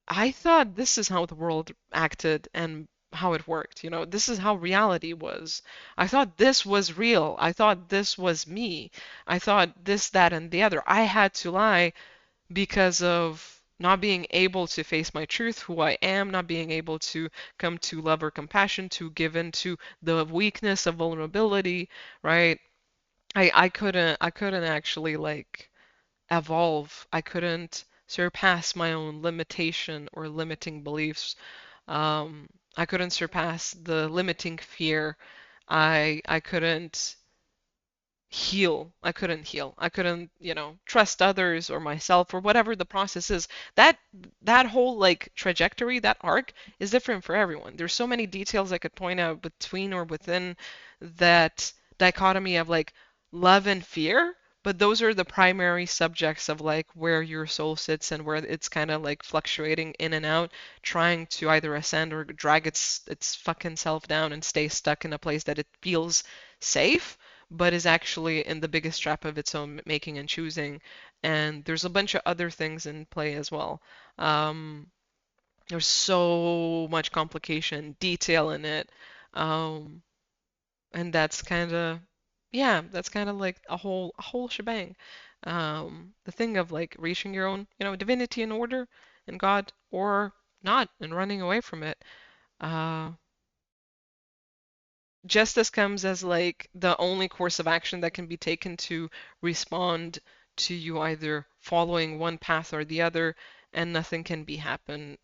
Speaker 1: I thought this is how the world acted and how it worked. This is how reality was. I thought this was real. I thought this was me. I thought this, that, and the other. I had to lie because of not being able to face my truth, who I am, not being able to come to love or compassion, to give in to the weakness of vulnerability, right? I couldn't actually like evolve. I couldn't surpass my own limitation or limiting beliefs. I couldn't surpass the limiting fear. I couldn't heal. I couldn't heal. I couldn't, trust others or myself or whatever the process is. That that whole like trajectory, that arc is different for everyone. There's so many details I could point out between or within that dichotomy of like love and fear, but those are the primary subjects of like where your soul sits and where it's kind of like fluctuating in and out, trying to either ascend or drag its fucking self down and stay stuck in a place that it feels safe but is actually in the biggest trap of its own making and choosing. And there's a bunch of other things in play as well. Um, there's so much complication, detail in it. Um, and that's kind of like a whole shebang. The thing of like reaching your own, divinity and order and God or not and running away from it. Uh, Justice comes as like the only course of action that can be taken to respond to you either following one path or the other, and nothing can be happened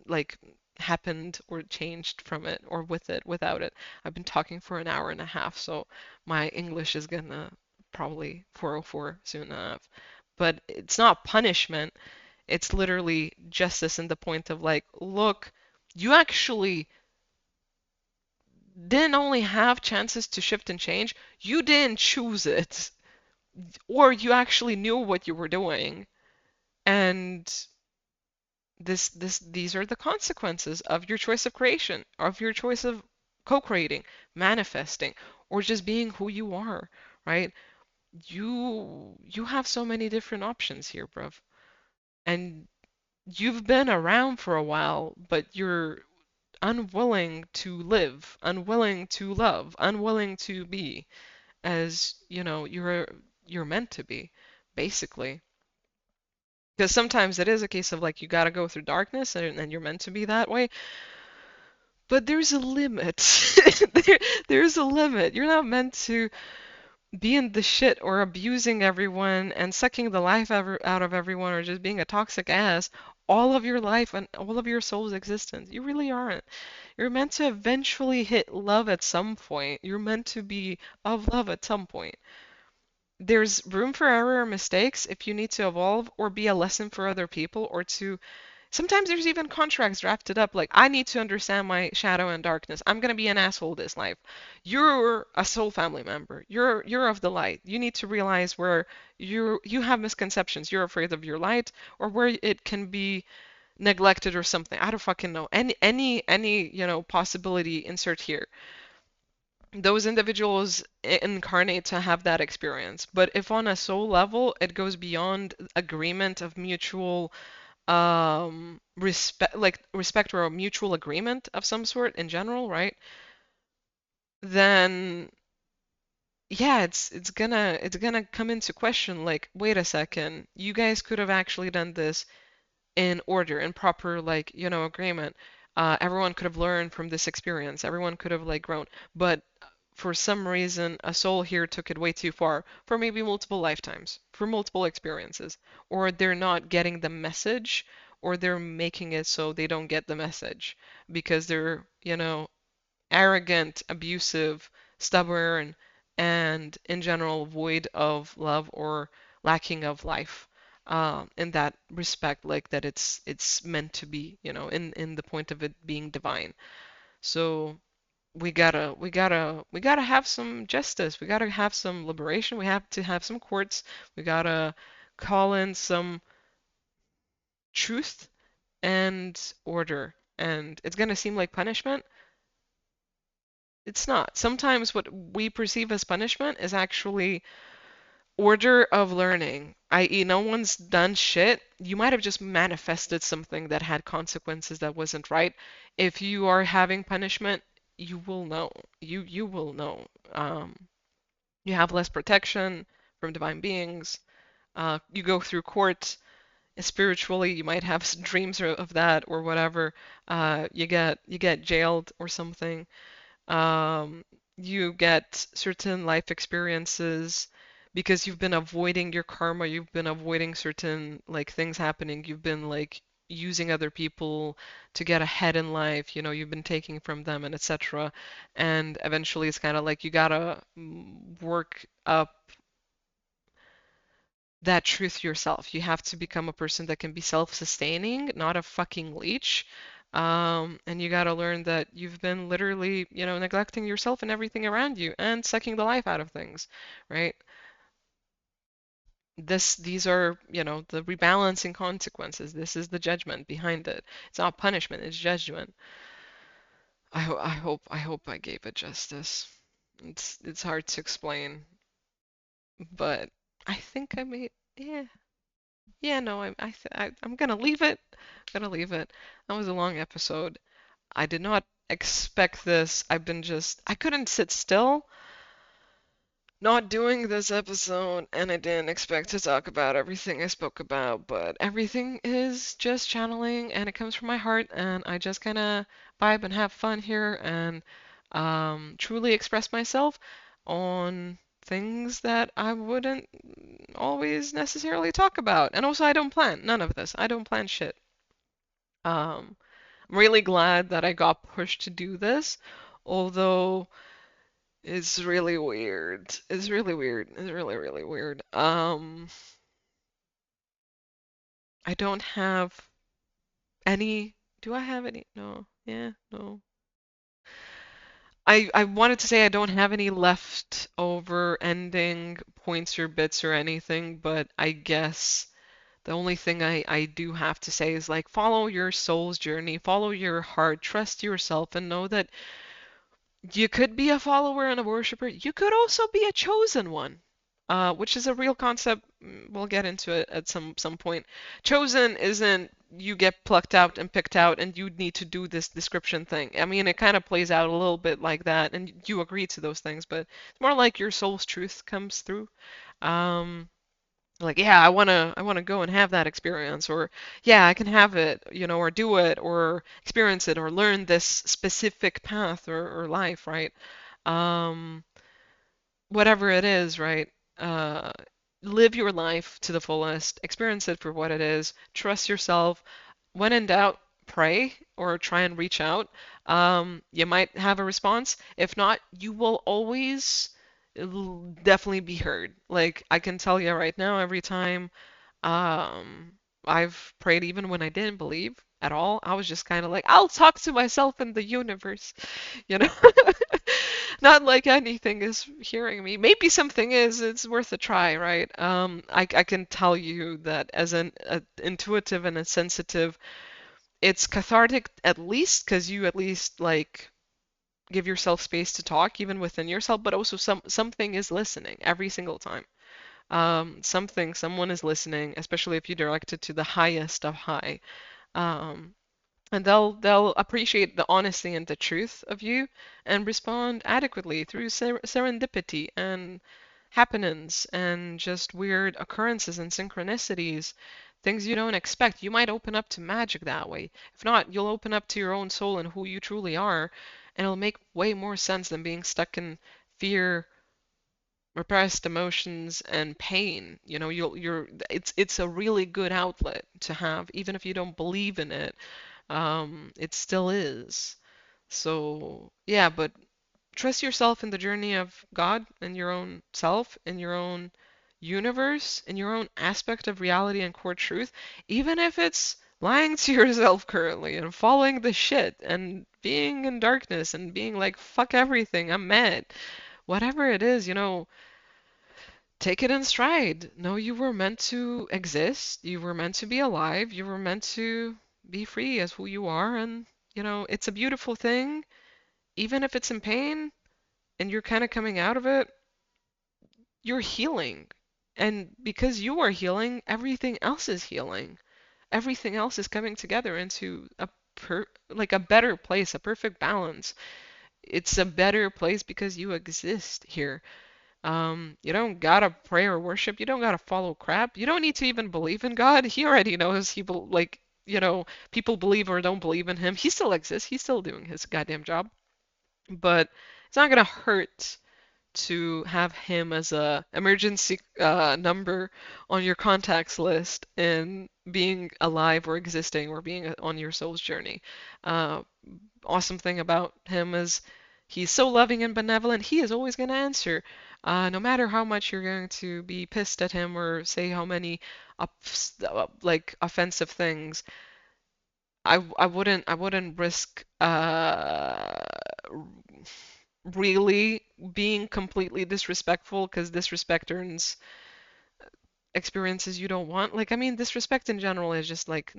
Speaker 1: or changed from it or with it without it. I've been talking for an hour and a half, so my English is gonna probably 404 soon enough. But it's not punishment, it's literally justice in the point of like, look, you actually didn't only have chances to shift and change, you didn't choose it. Or you actually knew what you were doing. And these are the consequences of your choice of creation, of your choice of co-creating, manifesting, or just being who you are, right? You have so many different options here, bruv. And you've been around for a while, but you're unwilling to live, unwilling to love, unwilling to be as, you're meant to be, basically. Because sometimes it is a case of like you got to go through darkness and you're meant to be that way, but there's a limit. There's a limit. You're not meant to be in the shit or abusing everyone and sucking the life out of everyone or just being a toxic ass all of your life and all of your soul's existence. You really aren't. You're meant to eventually hit love at some point. You're meant to be of love at some point. There's room for error or mistakes if you need to evolve or be a lesson for other people or to sometimes there's even contracts drafted up like I need to understand my shadow and darkness. I'm going to be an asshole this life. You're a soul family member. You're of the light. You need to realize where you have misconceptions. You're afraid of your light or where it can be neglected or something. I don't fucking know. Any, possibility insert here. Those individuals incarnate to have that experience. But if on a soul level it goes beyond agreement of mutual respect or a mutual agreement of some sort in general, right? Then yeah, it's gonna come into question like, wait a second, you guys could have actually done this in order, in proper like, agreement. Everyone could have learned from this experience. Everyone could have like grown. But for some reason, a soul here took it way too far for maybe multiple lifetimes, for multiple experiences, or they're not getting the message, or they're making it so they don't get the message because they're, arrogant, abusive, stubborn, and in general void of love or lacking of life. in that respect, like that it's meant to be, in the point of it being divine. So we gotta have some justice. We gotta have some liberation. We have to have some courts. We gotta call in some truth and order. And it's gonna seem like punishment. It's not. Sometimes what we perceive as punishment is actually order of learning, i.e., no one's done shit. You might have just manifested something that had consequences that wasn't right. If you are having punishment, you will know. You will know. You have less protection from divine beings. You go through court spiritually. You might have dreams of that or whatever. You get jailed or something. Um, you get certain life experiences because you've been avoiding your karma, you've been avoiding certain like things happening, you've been like using other people to get ahead in life, you've been taking from them and etc. And eventually it's kind of like you gotta work up that truth yourself. You have to become a person that can be self-sustaining, not a fucking leech. And you gotta learn that you've been literally, neglecting yourself and everything around you and sucking the life out of things, right? These are, the rebalancing consequences. This is the judgment behind it. It's not punishment, it's judgment. I hope I gave it justice. It's hard to explain, but I think I made, yeah. Yeah, no, I'm gonna leave it. Gonna leave it. That was a long episode. I did not expect this. I couldn't sit still not doing this episode, and I didn't expect to talk about everything I spoke about, but everything is just channeling, and it comes from my heart, and I just kind of vibe and have fun here, and truly express myself on things that I wouldn't always necessarily talk about. And also, I don't plan none of this. I don't plan shit. I'm really glad that I got pushed to do this, although it's really weird. It's really weird. It's really, really weird. I don't have any. Do I have any? No. Yeah, no. I wanted to say I don't have any leftover ending points or bits or anything, but I guess the only thing I do have to say is like follow your soul's journey, follow your heart, trust yourself, and know that you could be a follower and a worshiper. You could also be a chosen one, which is a real concept. We'll get into it at some point. Chosen isn't you get plucked out and picked out and you need to do this description thing. I mean, it kind of plays out a little bit like that, and you agree to those things, but it's more like your soul's truth comes through. Um, like, yeah, I wanna go and have that experience, or yeah, I can have it, or do it, or experience it, or learn this specific path or life, right? Um, Whatever it is, right? Uh, Live your life to the fullest, experience it for what it is, trust yourself. When in doubt, pray or try and reach out. You might have a response. If not, you will always definitely be heard. Like, I can tell you right now, every time um, I've prayed even when I didn't believe at all. I was just kind of like, I'll talk to myself in the universe, you know? Not like anything is hearing me. Maybe something is, it's worth a try, right? I can tell you that as an intuitive and a sensitive, it's cathartic at least because you at least like give yourself space to talk even within yourself, but also something is listening every single time. Someone is listening, especially if you direct it to the highest of high. Um, and they'll appreciate the honesty and the truth of you and respond adequately through serendipity and happenings and just weird occurrences and synchronicities, things you don't expect. You might open up to magic that way. If not, you'll open up to your own soul and who you truly are, and it'll make way more sense than being stuck in fear, repressed emotions and pain. It's a really good outlet to have, even if you don't believe in it. It still is. So yeah, but trust yourself in the journey of God and your own self and your own universe, in your own aspect of reality and core truth, even if it's lying to yourself currently and following the shit and being in darkness and being like, fuck everything, I'm mad. Whatever it is, take it in stride. Know you were meant to exist, you were meant to be alive, you were meant to be free as who you are, and, it's a beautiful thing. Even if it's in pain and you're kind of coming out of it, you're healing. And because you are healing, everything else is healing. Everything else is coming together into like a better place, a perfect balance. It's a better place because you exist here. You don't gotta pray or worship. You don't gotta follow crap. You don't need to even believe in God. He already knows people believe or don't believe in him. He still exists. He's still doing his goddamn job. But it's not gonna hurt to have him as a emergency number on your contacts list and being alive or existing or being on your soul's journey. Uh, Awesome thing about him is he's so loving and benevolent. He is always going to answer, no matter how much you're going to be pissed at him or say how many like offensive things. I wouldn't risk really being completely disrespectful because disrespect earns experiences you don't want. Like, I mean, disrespect in general is just like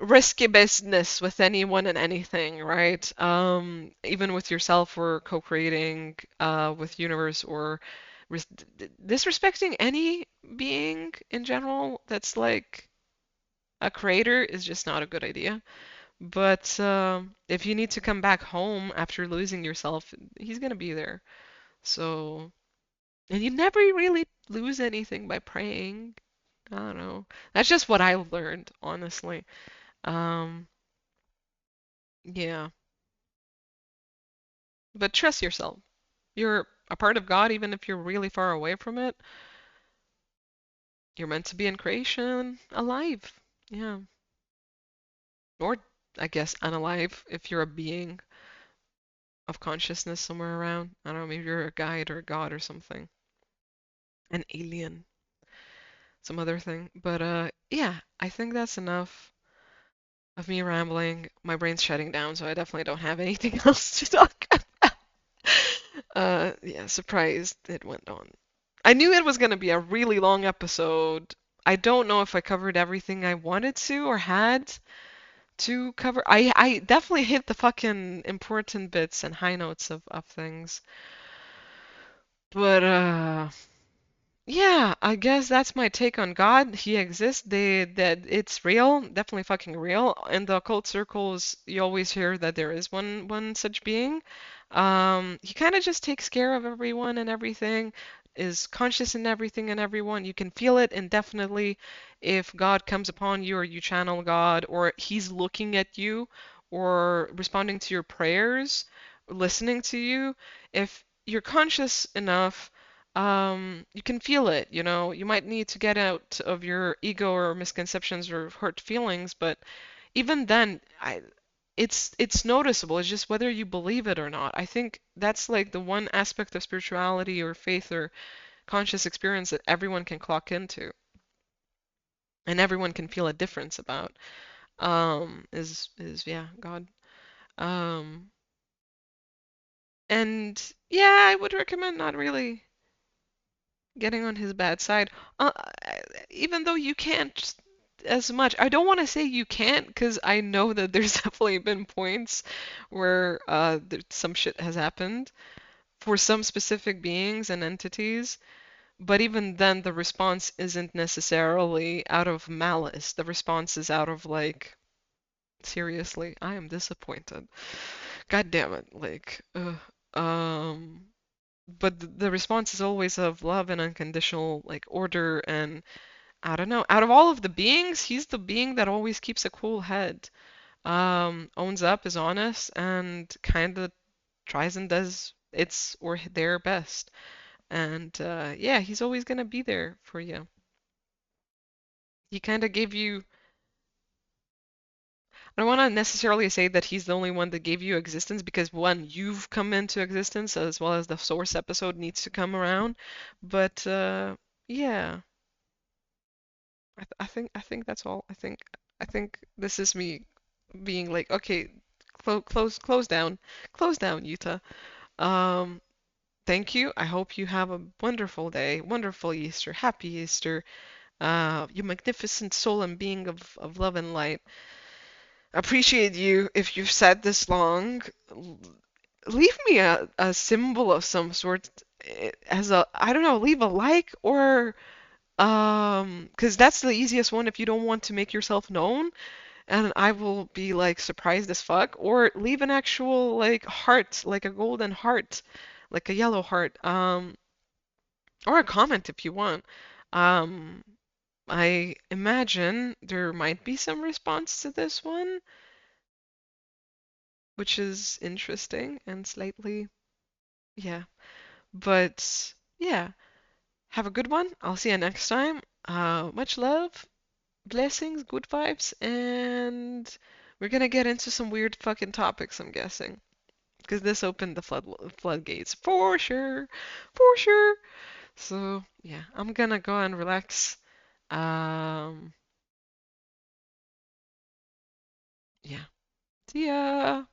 Speaker 1: risky business with anyone and anything, right? Even with yourself or co-creating with universe or disrespecting any being in general that's like a creator is just not a good idea. But if you need to come back home after losing yourself, he's gonna be there. So, and you never really lose anything by praying. I don't know. That's just what I learned, honestly. Um, yeah. But trust yourself. You're a part of God, even if you're really far away from it. You're meant to be in creation, alive. Yeah. Or, I guess, unalive if you're a being of consciousness somewhere around. I don't know, maybe you're a guide or a god or something. An alien. Some other thing. But yeah, I think that's enough of me rambling. My brain's shutting down, so I definitely don't have anything else to talk about. Yeah, surprised it went on. I knew it was going to be a really long episode. I don't know if I covered everything I wanted to or had to cover. I definitely hit the fucking important bits and high notes of things. But yeah, I guess that's my take on God. He exists. That it's real, definitely fucking real. In the occult circles, you always hear that there is one such being. He kind of just takes care of everyone and everything, is conscious in everything and everyone. You can feel it indefinitely if God comes upon you or you channel God or he's looking at you or responding to your prayers, listening to you. If you're conscious enough you can feel it, You might need to get out of your ego or misconceptions or hurt feelings, but even then, it's noticeable. It's just whether you believe it or not. I think that's like the one aspect of spirituality or faith or conscious experience that everyone can clock into and everyone can feel a difference about. Is yeah, God. Um, and yeah, I would recommend not really getting on his bad side. Uh, Even though you can't as much, I don't want to say you can't because I know that there's definitely been points where some shit has happened for some specific beings and entities. But even then, the response isn't necessarily out of malice. The response is out of like, seriously, I am disappointed. God damn it. Like, um, but the response is always of love and unconditional like order and I don't know. Out of all of the beings, he's the being that always keeps a cool head. Owns up, is honest, and kind of tries and does its or their best. And yeah, he's always gonna be there for you. He kind of gave you. I don't want to necessarily say that he's the only one that gave you existence because one, you've come into existence as well as the source episode needs to come around. But yeah, I think that's all. I think this is me being like, okay, close down, Utah. Um, thank you. I hope you have a wonderful day, wonderful Easter, happy Easter. You magnificent soul and being of love and light. Appreciate you if you've sat this long. Leave me a symbol of some sort as a, I don't know, leave a like or because that's the easiest one if you don't want to make yourself known, and I will be like surprised as fuck. Or leave an actual like heart, like a golden heart, like a yellow heart, or a comment if you want. Um, I imagine there might be some response to this one, which is interesting and slightly, yeah. But yeah, have a good one. I'll see you next time. Much love, blessings, good vibes, and we're gonna get into some weird fucking topics, I'm guessing. Because this opened the floodgates for sure, for sure. So yeah, I'm gonna go and relax. Um, yeah. See ya.